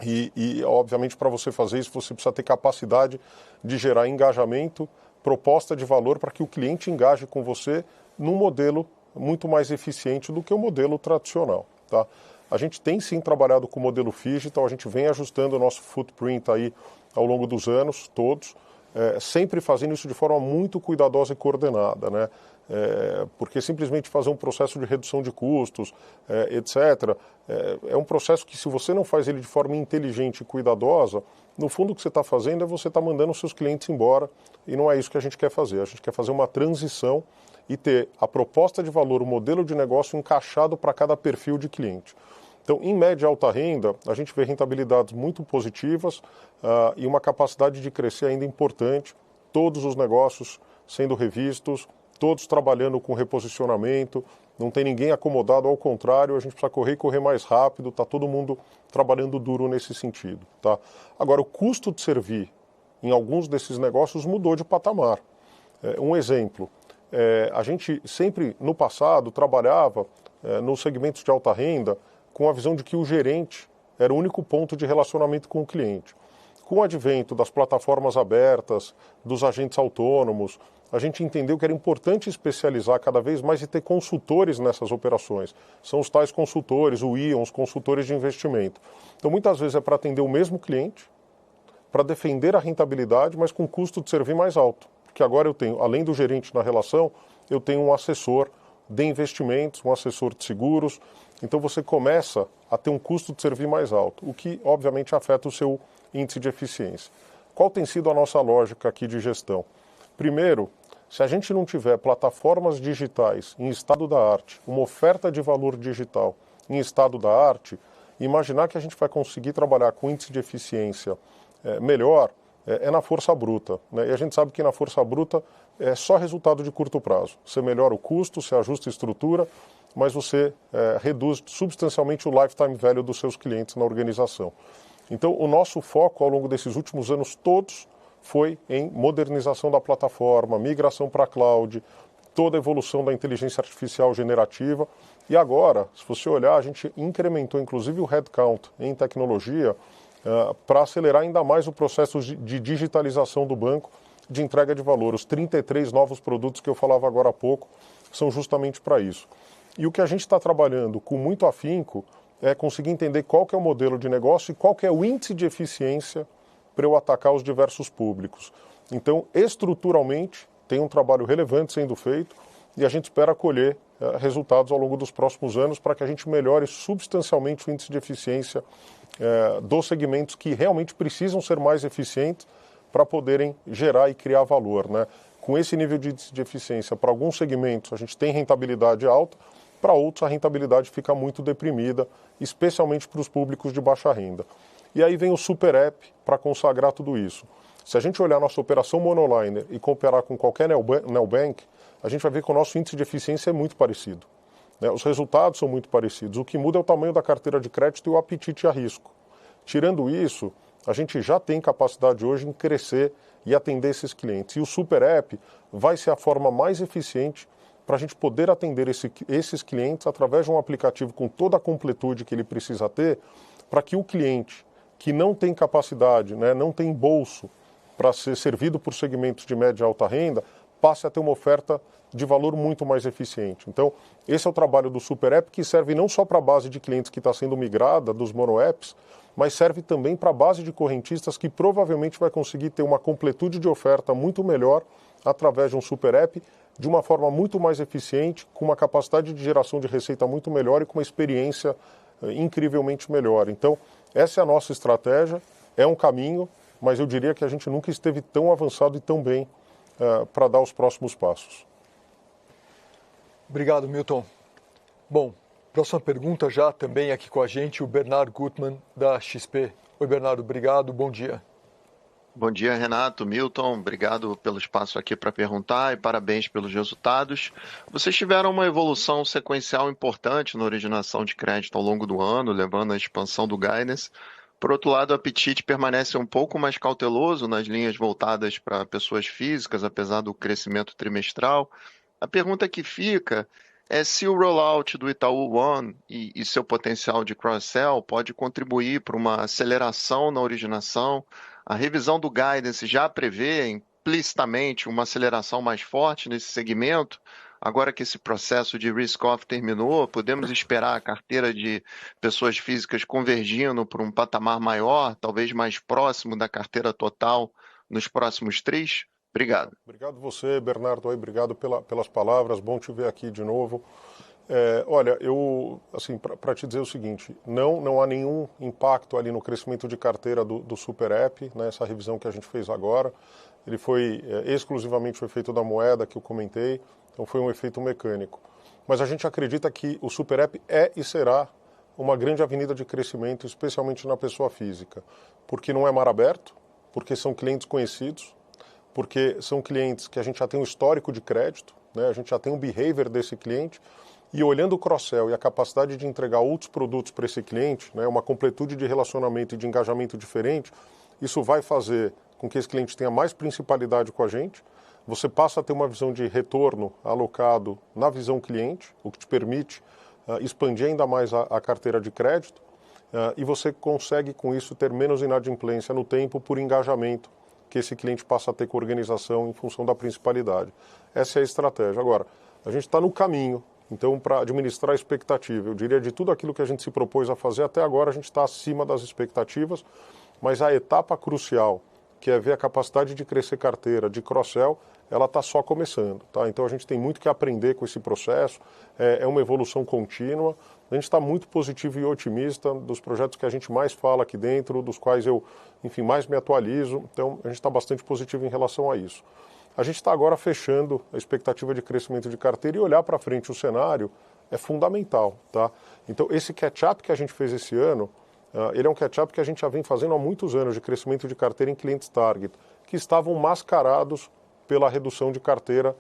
e obviamente, para você fazer isso, você precisa ter capacidade de gerar engajamento, proposta de valor para que o cliente engaje com você num modelo muito mais eficiente do que o modelo tradicional. Tá? A gente tem sim trabalhado com o modelo Phygital, a gente vem ajustando o nosso footprint aí ao longo dos anos, todos, sempre fazendo isso de forma muito cuidadosa e coordenada, né? Porque simplesmente fazer um processo de redução de custos, etc., é um processo que, se você não faz ele de forma inteligente e cuidadosa, no fundo o que você está fazendo é você está mandando os seus clientes embora, e não é isso que a gente quer fazer. A gente quer fazer uma transição e ter a proposta de valor, o modelo de negócio encaixado para cada perfil de cliente. Então, em média e alta renda, a gente vê rentabilidades muito positivas e uma capacidade de crescer ainda importante, todos os negócios sendo revistos, todos trabalhando com reposicionamento, não tem ninguém acomodado, ao contrário, a gente precisa correr e correr mais rápido, está todo mundo trabalhando duro nesse sentido. Tá? Agora, o custo de servir em alguns desses negócios mudou de patamar. Um exemplo, a gente sempre, no passado, trabalhava nos segmentos de alta renda com a visão de que o gerente era o único ponto de relacionamento com o cliente. com o advento das plataformas abertas, dos agentes autônomos, a gente entendeu que era importante especializar cada vez mais e ter consultores nessas operações. São os tais consultores, o ION, os consultores de investimento. Então, muitas vezes é para atender o mesmo cliente, para defender a rentabilidade, mas com custo de servir mais alto. Porque agora eu tenho, além do gerente na relação, eu tenho um assessor de investimentos, um assessor de seguros. Então, você começa a ter um custo de servir mais alto, o que, obviamente, afeta o seu índice de eficiência. Qual tem sido a nossa lógica aqui de gestão? Primeiro, se a gente não tiver plataformas digitais em estado da arte, uma oferta de valor digital em estado da arte, imaginar que a gente vai conseguir trabalhar com índice de eficiência melhor é na força bruta, né? E a gente sabe que na força bruta é só resultado de curto prazo. Você melhora o custo, você ajusta a estrutura, mas você reduz substancialmente o lifetime value dos seus clientes na organização. Então, o nosso foco ao longo desses últimos anos todos foi em modernização da plataforma, migração para a cloud, toda a evolução da inteligência artificial generativa. E agora, se você olhar, a gente incrementou inclusive o headcount em tecnologia para acelerar ainda mais o processo de digitalização do banco, de entrega de valor. Os 33 novos produtos que eu falava agora há pouco são justamente para isso. E o que a gente está trabalhando com muito afinco é conseguir entender qual que é o modelo de negócio e qual que é o índice de eficiência para eu atacar os diversos públicos. Então, estruturalmente, tem um trabalho relevante sendo feito e a gente espera colher resultados ao longo dos próximos anos para que a gente melhore substancialmente o índice de eficiência dos segmentos que realmente precisam ser mais eficientes para poderem gerar e criar valor, né? Com esse nível de índice de eficiência, para alguns segmentos a gente tem rentabilidade alta, para outros a rentabilidade fica muito deprimida, especialmente para os públicos de baixa renda. E aí vem o Super App para consagrar tudo isso. Se a gente olhar nossa operação monoliner e comparar com qualquer neobank, a gente vai ver que o nosso índice de eficiência é muito parecido, né? Os resultados são muito parecidos. O que muda é o tamanho da carteira de crédito e o apetite a risco. Tirando isso, a gente já tem capacidade hoje em crescer e atender esses clientes. E o Super App vai ser a forma mais eficiente para a gente poder atender esses clientes através de um aplicativo com toda a completude que ele precisa ter, para que o cliente que não tem capacidade, né, não tem bolso para ser servido por segmentos de média e alta renda, passe a ter uma oferta de valor muito mais eficiente. Então, esse é o trabalho do Super App, que serve não só para a base de clientes que está sendo migrada dos mono-apps, mas serve também para a base de correntistas que provavelmente vai conseguir ter uma completude de oferta muito melhor através de um Super App, de uma forma muito mais eficiente, com uma capacidade de geração de receita muito melhor e com uma experiência incrivelmente melhor. Então, essa é a nossa estratégia, é um caminho, mas eu diria que a gente nunca esteve tão avançado e tão bem para dar os próximos passos.
Obrigado, Milton. Bom, próxima pergunta já também aqui com a gente, o Bernardo Gutmann, da XP. Oi, Bernardo, obrigado, bom dia.
Bom dia, Renato, Milton, obrigado pelo espaço aqui para perguntar e parabéns pelos resultados. Vocês tiveram uma evolução sequencial importante na originação de crédito ao longo do ano, levando à expansão do guidance. Por outro lado, o apetite permanece um pouco mais cauteloso nas linhas voltadas para pessoas físicas, apesar do crescimento trimestral. A pergunta que fica é se o rollout do Itaú One e seu potencial de cross-sell pode contribuir para uma aceleração na originação. A revisão do guidance já prevê implicitamente uma aceleração mais forte nesse segmento. Agora que esse processo de risk-off terminou, podemos esperar a carteira de pessoas físicas convergindo para um patamar maior, talvez mais próximo da carteira total nos próximos tris? Obrigado.
Obrigado você, Bernardo. Obrigado pelas palavras. Bom te ver aqui de novo. Olha, eu, assim, para te dizer o seguinte, não há nenhum impacto ali no crescimento de carteira do Super App, né, essa revisão que a gente fez agora. Ele foi exclusivamente o efeito da moeda que eu comentei, então foi um efeito mecânico. Mas a gente acredita que o Super App é e será uma grande avenida de crescimento, especialmente na pessoa física, porque não é mar aberto, porque são clientes conhecidos, porque são clientes que a gente já tem um histórico de crédito, né, a gente já tem um behavior desse cliente, e olhando o cross-sell e a capacidade de entregar outros produtos para esse cliente, né, uma completude de relacionamento e de engajamento diferente, isso vai fazer com que esse cliente tenha mais principalidade com a gente. Você passa a ter uma visão de retorno alocado na visão cliente, o que te permite expandir ainda mais a carteira de crédito. e você consegue com isso ter menos inadimplência no tempo por engajamento que esse cliente passa a ter com a organização em função da principalidade. Essa é a estratégia. Agora, a gente está no caminho, então, para administrar a expectativa, eu diria de tudo aquilo que a gente se propôs a fazer, até agora a gente está acima das expectativas, mas a etapa crucial, que é ver a capacidade de crescer carteira, de cross-sell, ela está só começando, tá? Então a gente tem muito que aprender com esse processo, é uma evolução contínua, a gente está muito positivo e otimista dos projetos que a gente mais fala aqui dentro, dos quais eu, enfim, mais me atualizo, então a gente está bastante positivo em relação a isso. A gente está agora fechando a expectativa de crescimento de carteira e olhar para frente o cenário é fundamental, tá? Então esse catch-up que a gente fez esse ano, ele é um catch-up que a gente já vem fazendo há muitos anos de crescimento de carteira em clientes target, que estavam mascarados pela redução de carteira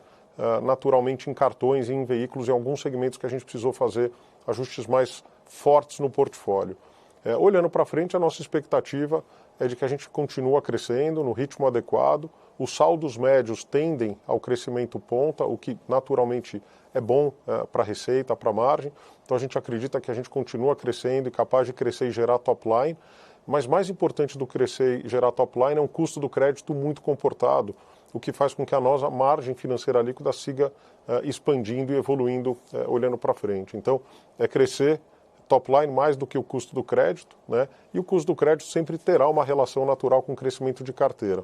naturalmente em cartões e em veículos, em alguns segmentos que a gente precisou fazer ajustes mais fortes no portfólio. Olhando para frente, a nossa expectativa é de que a gente continue crescendo no ritmo adequado, os saldos médios tendem ao crescimento ponta, o que naturalmente é bom para a receita, para a margem, então a gente acredita que a gente continua crescendo e capaz de crescer e gerar top line, mas mais importante do crescer e gerar top line é um custo do crédito muito comportado, o que faz com que a nossa margem financeira líquida siga expandindo e evoluindo olhando para frente. Então, é crescer top line mais do que o custo do crédito, né? E o custo do crédito sempre terá uma relação natural com o crescimento de carteira.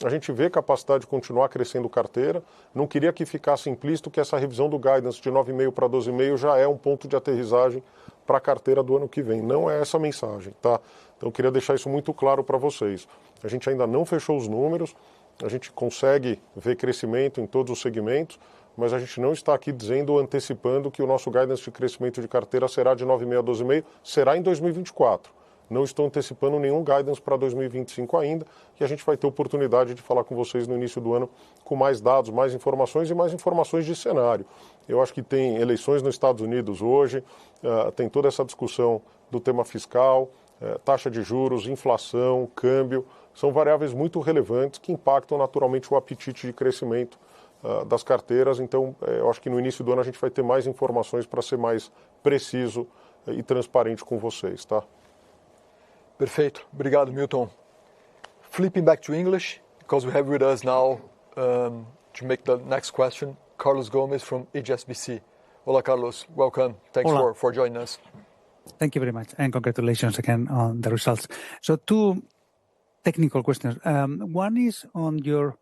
A gente vê capacidade de continuar crescendo carteira, não queria que ficasse implícito que essa revisão do guidance de 9,5 para 12,5 já é um ponto de aterrissagem para a carteira do ano que vem. Não é essa a mensagem, tá? Então eu queria deixar isso muito claro para vocês. A gente ainda não fechou os números, a gente consegue ver crescimento em todos os segmentos, mas a gente não está aqui dizendo ou antecipando que o nosso guidance de crescimento de carteira será de 9,5 a 12,5, será em 2024. Não estou antecipando nenhum guidance para 2025 ainda, e a gente vai ter oportunidade de falar com vocês no início do ano com mais dados, mais informações e mais informações de cenário. Eu acho que tem eleições nos Estados Unidos hoje, tem toda essa discussão do tema fiscal, taxa de juros, inflação, câmbio, são variáveis muito relevantes que impactam naturalmente o apetite de crescimento das carteiras. Então, eu acho que no início do ano a gente vai ter mais informações para ser mais preciso e transparente com vocês, tá?
Perfeito. Obrigado, Milton. Flipping back to English, because we have with us now to make the next question, Carlos Gomez from HSBC. Hola, Carlos. Welcome. Thanks for joining us.
Thank you very much, and congratulations again on the results. So, two technical questions. One is on your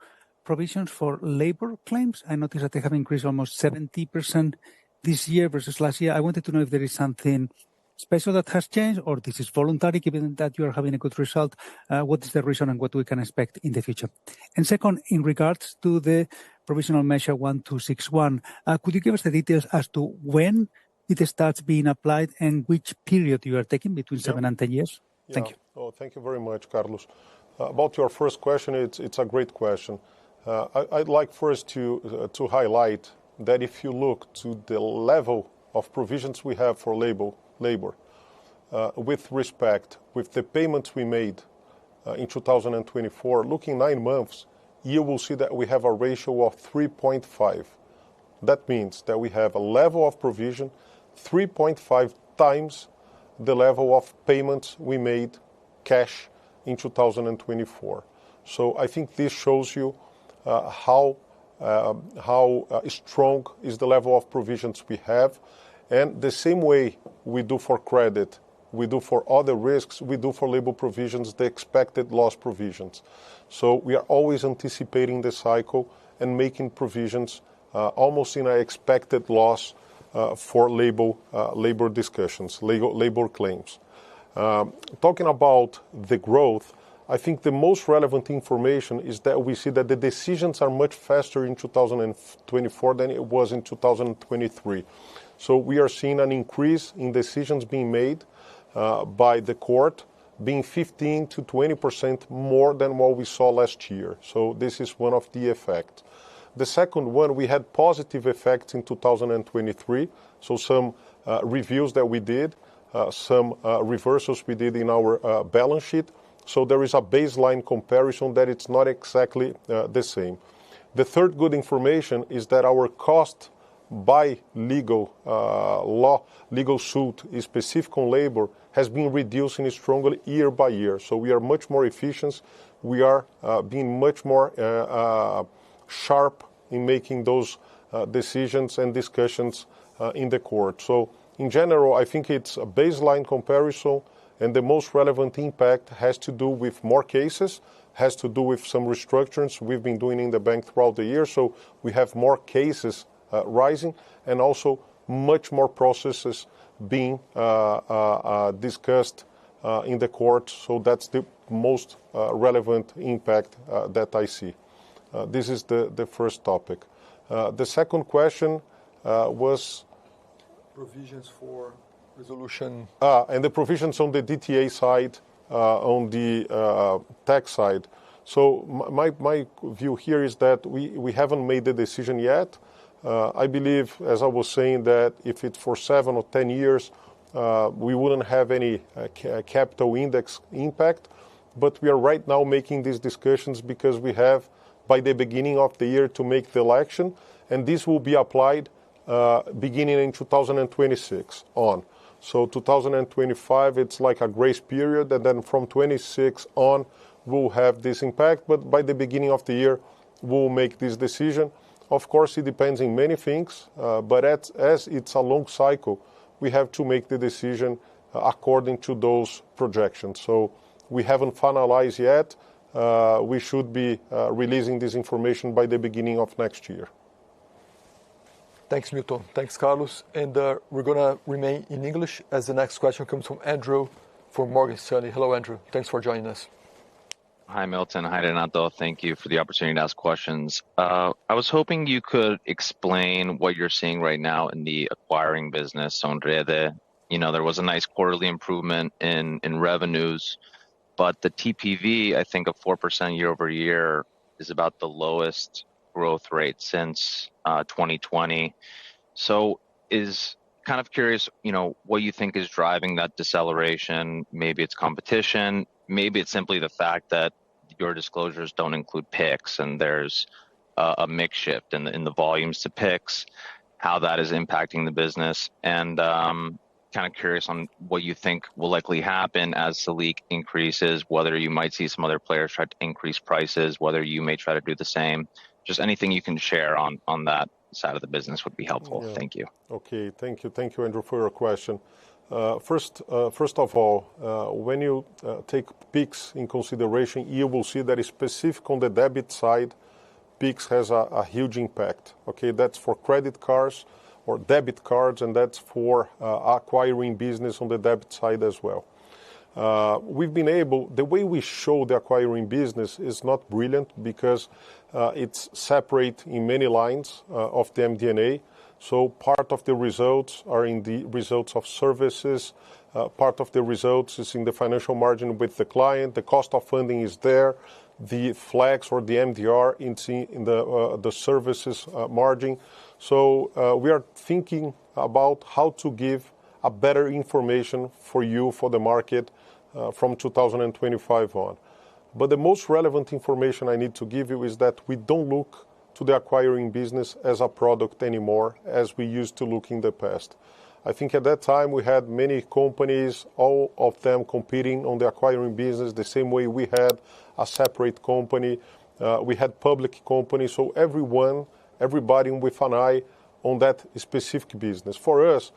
provisions for labor claims. I noticed that they have increased almost 70% this year versus last year. I wanted to know if there is something special that has changed, or this is voluntary, given that you are having a good result. What is the reason and what we can expect in the future? And second, in regards to the provisional measure 1261, could you give us the details as to when it starts being applied and which period you are taking between 7 and 10 years? Thank you.
Oh, thank you very much, Carlos. About your first question, it's a great question. I'd like first to highlight that if you look to the level of provisions we have for labor, with respect, with the payments we made in 2024, looking 9 months, you will see that we have a ratio of 3.5. That means that we have a level of provision 3.5 times the level of payments we made cash in 2024. So I think this shows you how strong is the level of provisions we have. And the same way we do for credit, we do for other risks, we do for labor provisions, the expected loss provisions. So we are always anticipating the cycle and making provisions almost in an expected loss for labor discussions, labor claims. Talking about the growth, I think the most relevant information is that we see that the decisions are much faster in 2024 than it was in 2023. So we are seeing an increase in decisions being made by the court, being 15 to 20% more than what we saw last year. So this is one of the effects. The second one, we had positive effects in 2023, so some reviews that we did, some reversals we did in our balance sheet. So there is a baseline comparison that it's not exactly the same. The third good information is that our cost by legal legal suit specific on labor has been reducing strongly year by year. So we are much more efficient. We are being much more sharp in making those decisions and discussions in the court. So in general, I think it's a baseline comparison, and the most relevant impact has to do with more cases, has to do with some restructurings we've been doing in the bank throughout the year. So we have more cases rising, and also much more processes being discussed in the court. So that's the most relevant impact that I see. This is the first topic. The second question was
provisions for resolution.
And the provisions on the DTA side, on the tax side. So my view here is that we haven't made the decision yet. I believe, as I was saying, that if it's for 7 or 10 years, we wouldn't have any capital index impact. But we are right now making these discussions because we have, by the beginning of the year, to make the election, and this will be applied beginning in 2026 on. So 2025, it's like a grace period, and then from 26 on, we'll have this impact. But by the beginning of the year, we'll make this decision. Of course, it depends on many things, but as it's a long cycle, we have to make the decision according to those projections. So we haven't finalized yet. We should be releasing this information by the beginning of next year.
Thanks, Milton. Thanks, Carlos. And we're going to remain in English as the next question comes from Andrew from Morgan Stanley. Hello, Andrew. Thanks for joining us.
Hi, Milton. Hi, Renato. Thank you for the opportunity to ask questions. I was hoping you could explain what you're seeing right now in the acquiring business, Sonrede. You know, there was a nice quarterly improvement in revenues, but the TPV, I think, of 4% year over year is about the lowest growth rate since 2020. So is kind of curious, you know, what you think is driving that deceleration. Maybe it's competition. Maybe it's simply the fact that your disclosures don't include Pix, and there's a mix shift in the volumes to Pix, how that is impacting the business. And kind of curious on what you think will likely happen as Selic increases, whether you might see some other players try to increase prices, whether you may try to do the same. Just anything you can share on that side of the business would be helpful. Yeah. Thank you.
Okay, thank you, Andrew, for your question. First of all, when you take Pix in consideration, you will see that it's specific on the debit side, Pix has a huge impact. Okay, that's for credit cards or debit cards, and that's for acquiring business on the debit side as well. We've been able, the way we show the acquiring business is not brilliant because it's separate in many lines of the MD&A. So part of the results are in the results of services. Part of the results is in the financial margin with the client. The cost of funding is there. The flex or the MDR in the services margin. So we are thinking about how to give a better information for you, for the market, from 2025 on. But the most relevant information I need to give you is that we don't look to the acquiring business as a product anymore as we used to look in the past. I think at that time we had many companies, all of them competing on the acquiring business the same way we had a separate company. We had public companies, so everybody with an eye on that specific business. For us,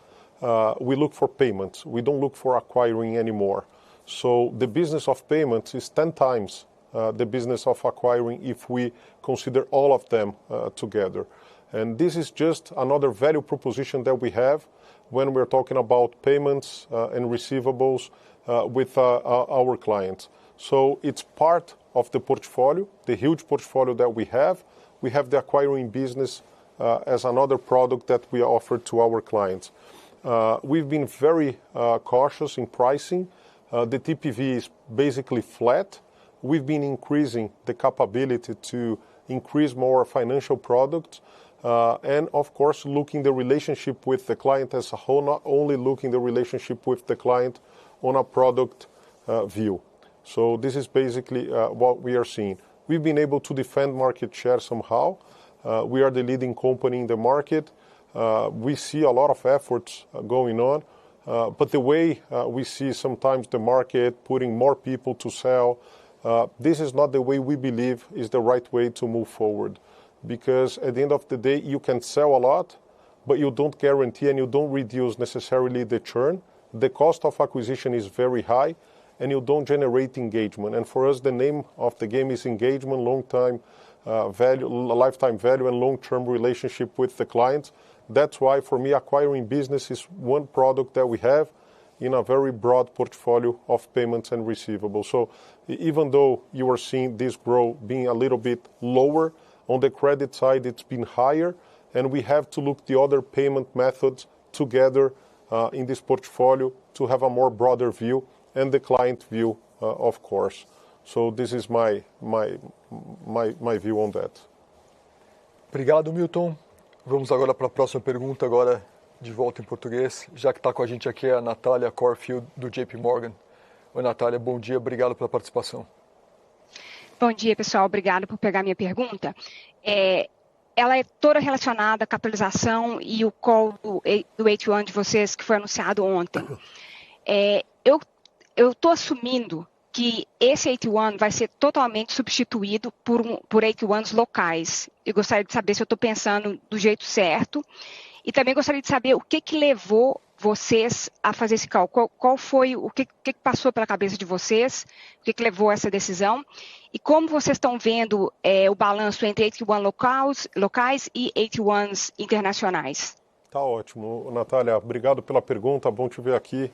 we look for payments. We don't look for acquiring anymore. So the business of payments is 10 times the business of acquiring if we consider all of them together. And this is just another value proposition that we have when we're talking about payments and receivables with our clients. So it's part of the portfolio, the huge portfolio that we have. We have the acquiring business as another product that we offer to our clients. We've been very cautious in pricing. The TPV is basically flat. We've been increasing the capability to increase more financial products. And of course, looking the relationship with the client as a whole, not only looking the relationship with the client on a product view. So this is basically what we are seeing. We've been able to defend market share somehow. We are the leading company in the market. we see a lot of efforts going on, but the way we see sometimes the market putting more people to sell, this is not the way we believe is the right way to move forward. Because at the end of the day, you can sell a lot, but you don't guarantee and you don't reduce necessarily the churn. The cost of acquisition is very high, and you don't generate engagement. And for us, the name of the game is engagement, long-time value, lifetime value, and long-term relationship with the clients. That's why, for me, acquiring business is one product that we have in a very broad portfolio of payments and receivables. So even though you are seeing this growth being a little bit lower, on the credit side, it's been higher, and we have to look the other payment methods together in this portfolio to have a more broader view and the client view, of course. So this is my view on that.
Obrigado, Milton. Vamos agora para a próxima pergunta, agora de volta em português. Já que está com a gente aqui é a Natália Corfield, do JP Morgan. Oi, Natália, bom dia, obrigado pela participação.
Bom dia, pessoal, obrigado por pegar minha pergunta. Ela é toda relacionada à capitalização e o call do AT1 de vocês, que foi anunciado ontem. Eu estou assumindo que esse AT1 vai ser totalmente substituído por AT1s locais. Eu gostaria de saber se eu estou pensando do jeito certo. E também gostaria de saber o que levou vocês a fazer esse cálculo. Qual foi, o que passou pela cabeça de vocês, o que levou a essa decisão. E como vocês estão vendo o balanço entre AT1 locais e AT1s internacionais?
Tá ótimo, Natália. Obrigado pela pergunta. Bom te ver aqui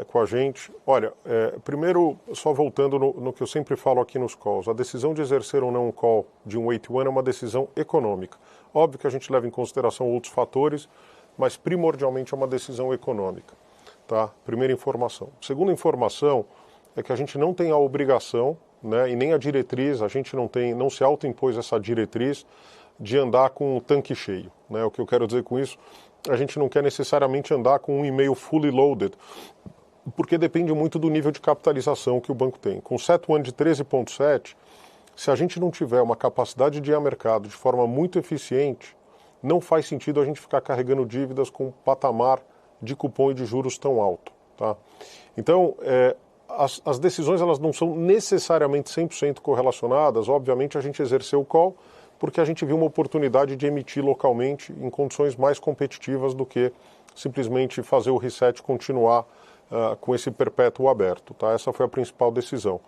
com a gente. Olha, primeiro, só voltando no que eu sempre falo aqui nos calls, a decisão de exercer ou não um call de um AT1 é uma decisão econômica. Óbvio que a gente leva em consideração outros fatores, mas primordialmente é uma decisão econômica. Tá? Primeira informação. Segunda informação é que a gente não tem a obrigação, né, e nem a diretriz, a gente não se autoimpôs essa diretriz de andar com o tanque cheio. Né? O que eu quero dizer com isso, a gente não quer necessariamente andar com um e-mail fully loaded, porque depende muito do nível de capitalização que o banco tem. Com o CET1 de 13,7, se a gente não tiver uma capacidade de ir ao mercado de forma muito eficiente, não faz sentido a gente ficar carregando dívidas com um patamar de cupom e de juros tão alto. Tá? Então, as decisões elas não são necessariamente 100% correlacionadas. Obviamente, a gente exerceu o call porque a gente viu uma oportunidade de emitir localmente em condições mais competitivas do que simplesmente fazer o reset e continuar com esse perpétuo aberto. Tá? Essa foi a principal decisão.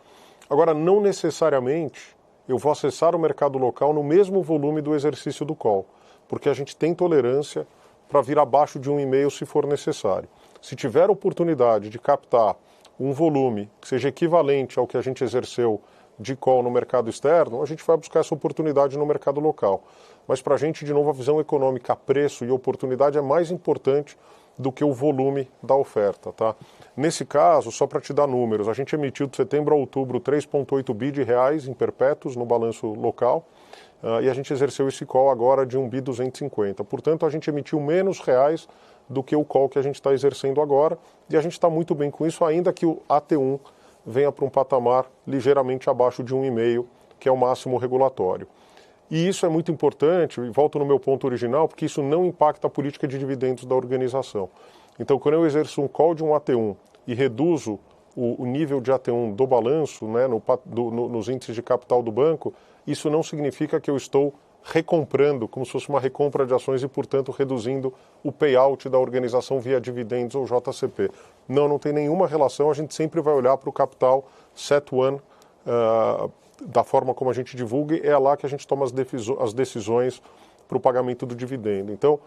Agora, não necessariamente eu vou acessar o mercado local no mesmo volume do exercício do call, porque a gente tem tolerância para vir abaixo de 1,5 se for necessário. Se tiver oportunidade de captar um volume que seja equivalente ao que a gente exerceu de call no mercado externo, a gente vai buscar essa oportunidade no mercado local. Mas para a gente, de novo, a visão econômica, preço e oportunidade é mais importante do que o volume da oferta. Tá? Nesse caso, só para te dar números, a gente emitiu de setembro a outubro 3,8 bi de reais em perpétuos no balanço local, e a gente exerceu esse call agora de 1 bi 250. Portanto, a gente emitiu menos reais do que o call que a gente está exercendo agora, e a gente está muito bem com isso, ainda que o AT1 venha para um patamar ligeiramente abaixo de 1,5, que é o máximo regulatório. E isso é muito importante, e volto no meu ponto original, porque isso não impacta a política de dividendos da organização. Então, quando eu exerço um call de um AT1 e reduzo o nível de AT1 do balanço, né, nos índices de capital do banco, isso não significa que eu estou recomprando, como se fosse uma recompra de ações e, portanto, reduzindo o payout da organização via dividendos ou JCP. Não tem nenhuma relação, a gente sempre vai olhar para o capital CET1 da forma como a gente divulga, e é lá que a gente toma as decisões para o pagamento do dividendo. Então,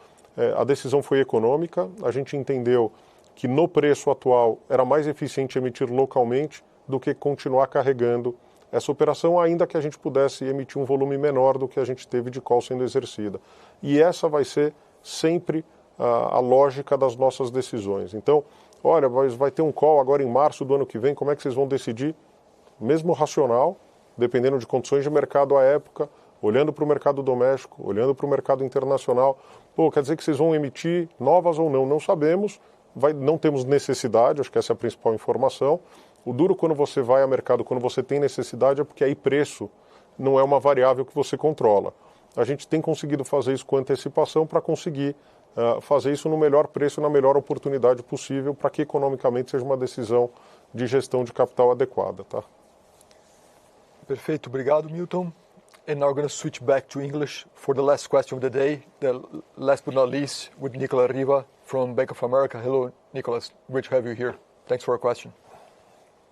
a decisão foi econômica, a gente entendeu que no preço atual era mais eficiente emitir localmente do que continuar carregando essa operação, ainda que a gente pudesse emitir um volume menor do que a gente teve de call sendo exercida. E essa vai ser sempre a lógica das nossas decisões. Então, olha, vai ter um call agora em março do ano que vem, como é que vocês vão decidir? Mesmo racional, dependendo de condições de mercado à época, olhando para o mercado doméstico, olhando para o mercado internacional. Quer dizer que vocês vão emitir novas ou não? Não sabemos, não temos necessidade, acho que essa é a principal informação. O duro quando você vai ao mercado, quando você tem necessidade, é porque aí preço não é uma variável que você controla. A gente tem conseguido fazer isso com antecipação para conseguir fazer isso no melhor preço, na melhor oportunidade possível, para que economicamente seja uma decisão de gestão de capital adequada, tá?
Perfeito, obrigado, Milton. And now we're going to switch back to English for the last question of the day, the last but not least, with Nicolas Riva from Bank of America. Hello, Nicolas. Great to have you here. Thanks for your question.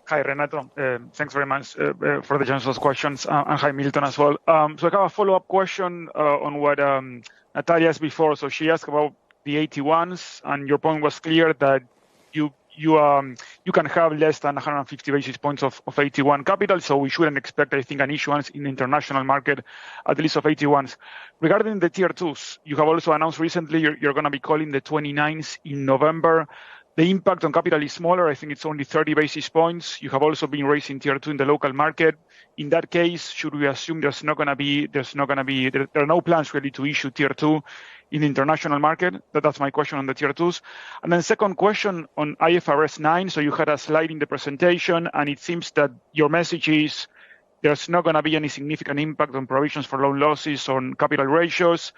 Hi, Renato. Thanks very much for the chance to ask questions. And hi, Milton, as well. So I have a follow-up question on what Natalia asked before. So she asked about the AT1s, and your point was clear that you can have less than 150 basis points of AT1 capital, so we shouldn't expect, I think, an issuance in the international market, at least of AT1s. Regarding the Tier 2s, you have also announced recently you're going to be calling the 29s in November. The impact on capital is smaller. I think it's only 30 basis points. You have also been raising Tier 2 in the local market. In that case, should we assume there are no plans really to issue Tier 2 in the international market? That's my question on the Tier 2s. And then second question on IFRS 9. So you had a slide in the presentation, and it seems that your message is there's not going to be any significant impact on provisions for loan losses on capital ratios.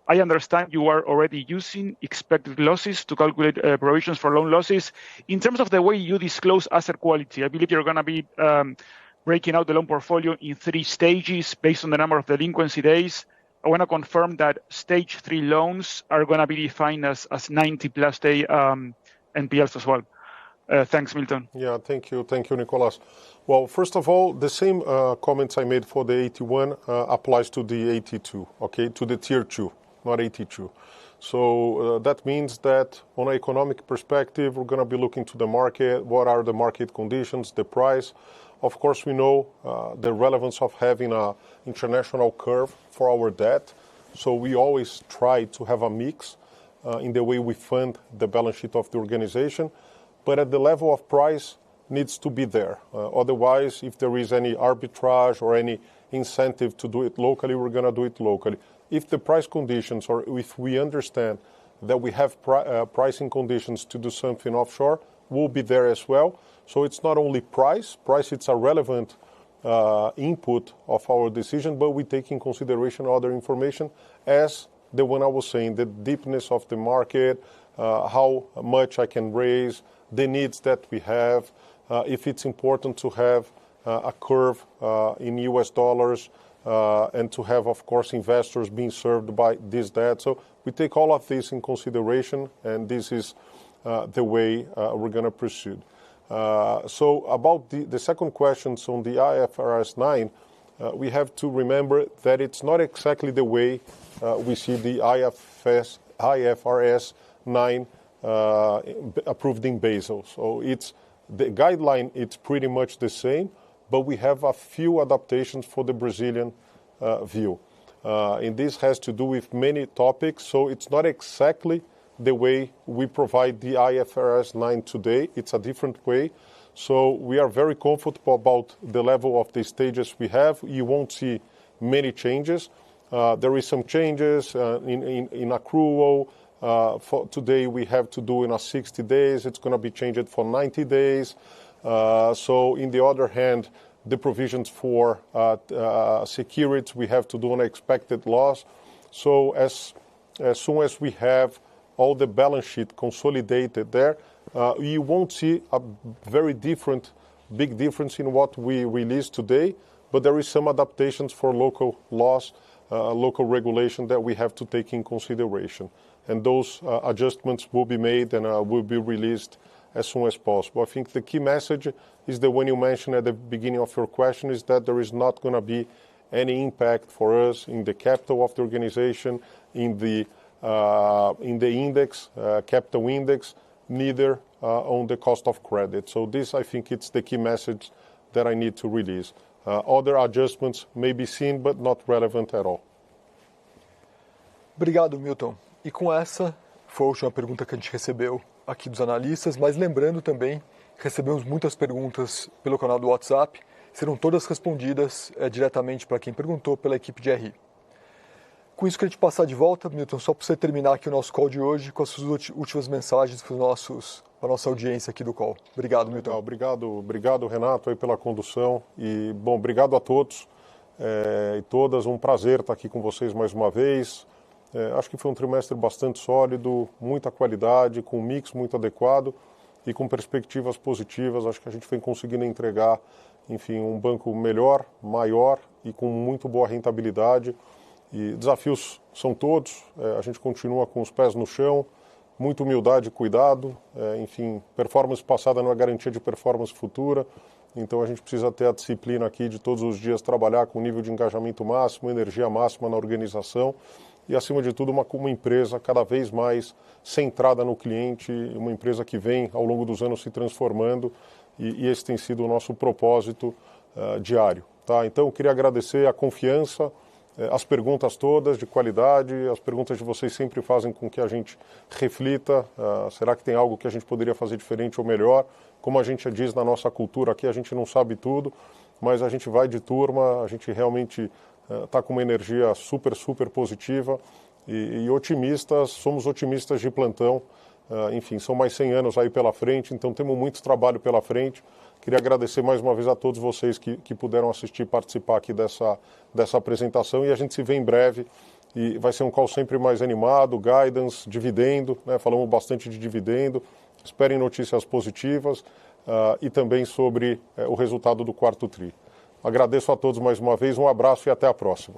I understand you are already using expected losses to calculate provisions for loan losses. In terms of the way you disclose asset quality, I believe you're going to be breaking out the loan portfolio in 3 stages based on the number of delinquency days. I want to confirm that stage 3 loans are going to be defined as 90-plus day NPLs as well. Thanks, Milton.
Yeah, thank you, Nicolas. Well, first of all, the same comments I made for the AT1 applies to the AT2, okay, to the Tier 2, not AT2. So that means that on an economic perspective, we're going to be looking to the market, what are the market conditions, the price. Of course, we know the relevance of having an international curve for our debt. So we always try to have a mix in the way we fund the balance sheet of the organization. But at the level of price needs to be there. Otherwise, if there is any arbitrage or any incentive to do it locally, we're going to do it locally. If the price conditions, or if we understand that we have pricing conditions to do something offshore, we'll be there as well. So it's not only price. Price, it's a relevant input of our decision, but we take in consideration other information as the one I was saying, the deepness of the market, how much I can raise, the needs that we have, if it's important to have a curve in US dollars, and to have, of course, investors being served by this debt. So we take all of this in consideration, and this is the way we're going to proceed. So about the second question on the IFRS 9, we have to remember that it's not exactly the way we see the IFRS 9 approved in Basel. So it's the guideline, it's pretty much the same, but we have a few adaptations for the Brazilian view. And this has to do with many topics, so it's not exactly the way we provide the IFRS 9 today. It's a different way. So we are very comfortable about the level of the stages we have. You won't see many changes. There is some changes in accrual. For today, we have to do in 60 days. It's going to be changed for 90 days. So in the other hand, the provisions for securities, we have to do an expected loss. So as soon as we have all the balance sheet consolidated there, you won't see a very big difference in what we release today, but there is some adaptations for local laws, local regulation that we have to take in consideration. And those adjustments will be made and will be released as soon as possible. I think the key message is the one you mentioned at the beginning of your question, is that there is not going to be any impact for us in the capital of the organization, in the index, capital index, neither on the cost of credit. So this, I think, it's the key message that I need to release. Other adjustments may be seen, but not relevant at all.
Obrigado, Milton. E com essa, foi a última pergunta que a gente recebeu aqui dos analistas, mas lembrando também, recebemos muitas perguntas pelo canal do WhatsApp, serão todas respondidas diretamente para quem perguntou pela equipe de RI. Com isso, queria te passar de volta, Milton, só para você terminar aqui o nosso call de hoje com as suas últimas mensagens para a nossa audiência aqui do call. Obrigado, Milton.
Obrigado, Renato, aí pela condução. E, bom, obrigado a todos e todas. Um prazer estar aqui com vocês mais uma vez. Acho que foi um trimestre bastante sólido, muita qualidade, com um mix muito adequado e com perspectivas positivas. Acho que a gente vem conseguindo entregar, enfim, um banco melhor, maior e com muito boa rentabilidade. E desafios são todos, a gente continua com os pés no chão, muita humildade e cuidado. Enfim, performance passada não é garantia de performance futura. Então a gente precisa ter a disciplina aqui de todos os dias trabalhar com nível de engajamento máximo, energia máxima na organização e, acima de tudo, uma empresa cada vez mais centrada no cliente, uma empresa que vem, ao longo dos anos, se transformando e esse tem sido o nosso propósito diário. Tá? Então, eu queria agradecer a confiança, as perguntas todas de qualidade, as perguntas de vocês sempre fazem com que a gente reflita, será que tem algo que a gente poderia fazer diferente ou melhor? Como a gente diz na nossa cultura aqui, a gente não sabe tudo, mas a gente vai de turma, a gente realmente está com uma energia super, super positiva e otimistas, somos otimistas de plantão. Enfim, são mais 100 anos aí pela frente, então temos muito trabalho pela frente. Queria agradecer mais uma vez a todos vocês que puderam assistir e participar aqui dessa apresentação e a gente se vê em breve. E vai ser um call sempre mais animado, guidance, dividendo, né? Falamos bastante de dividendo, esperem notícias positivas e também sobre o resultado do quarto TRI. Agradeço a todos mais uma vez, um abraço e até a próxima.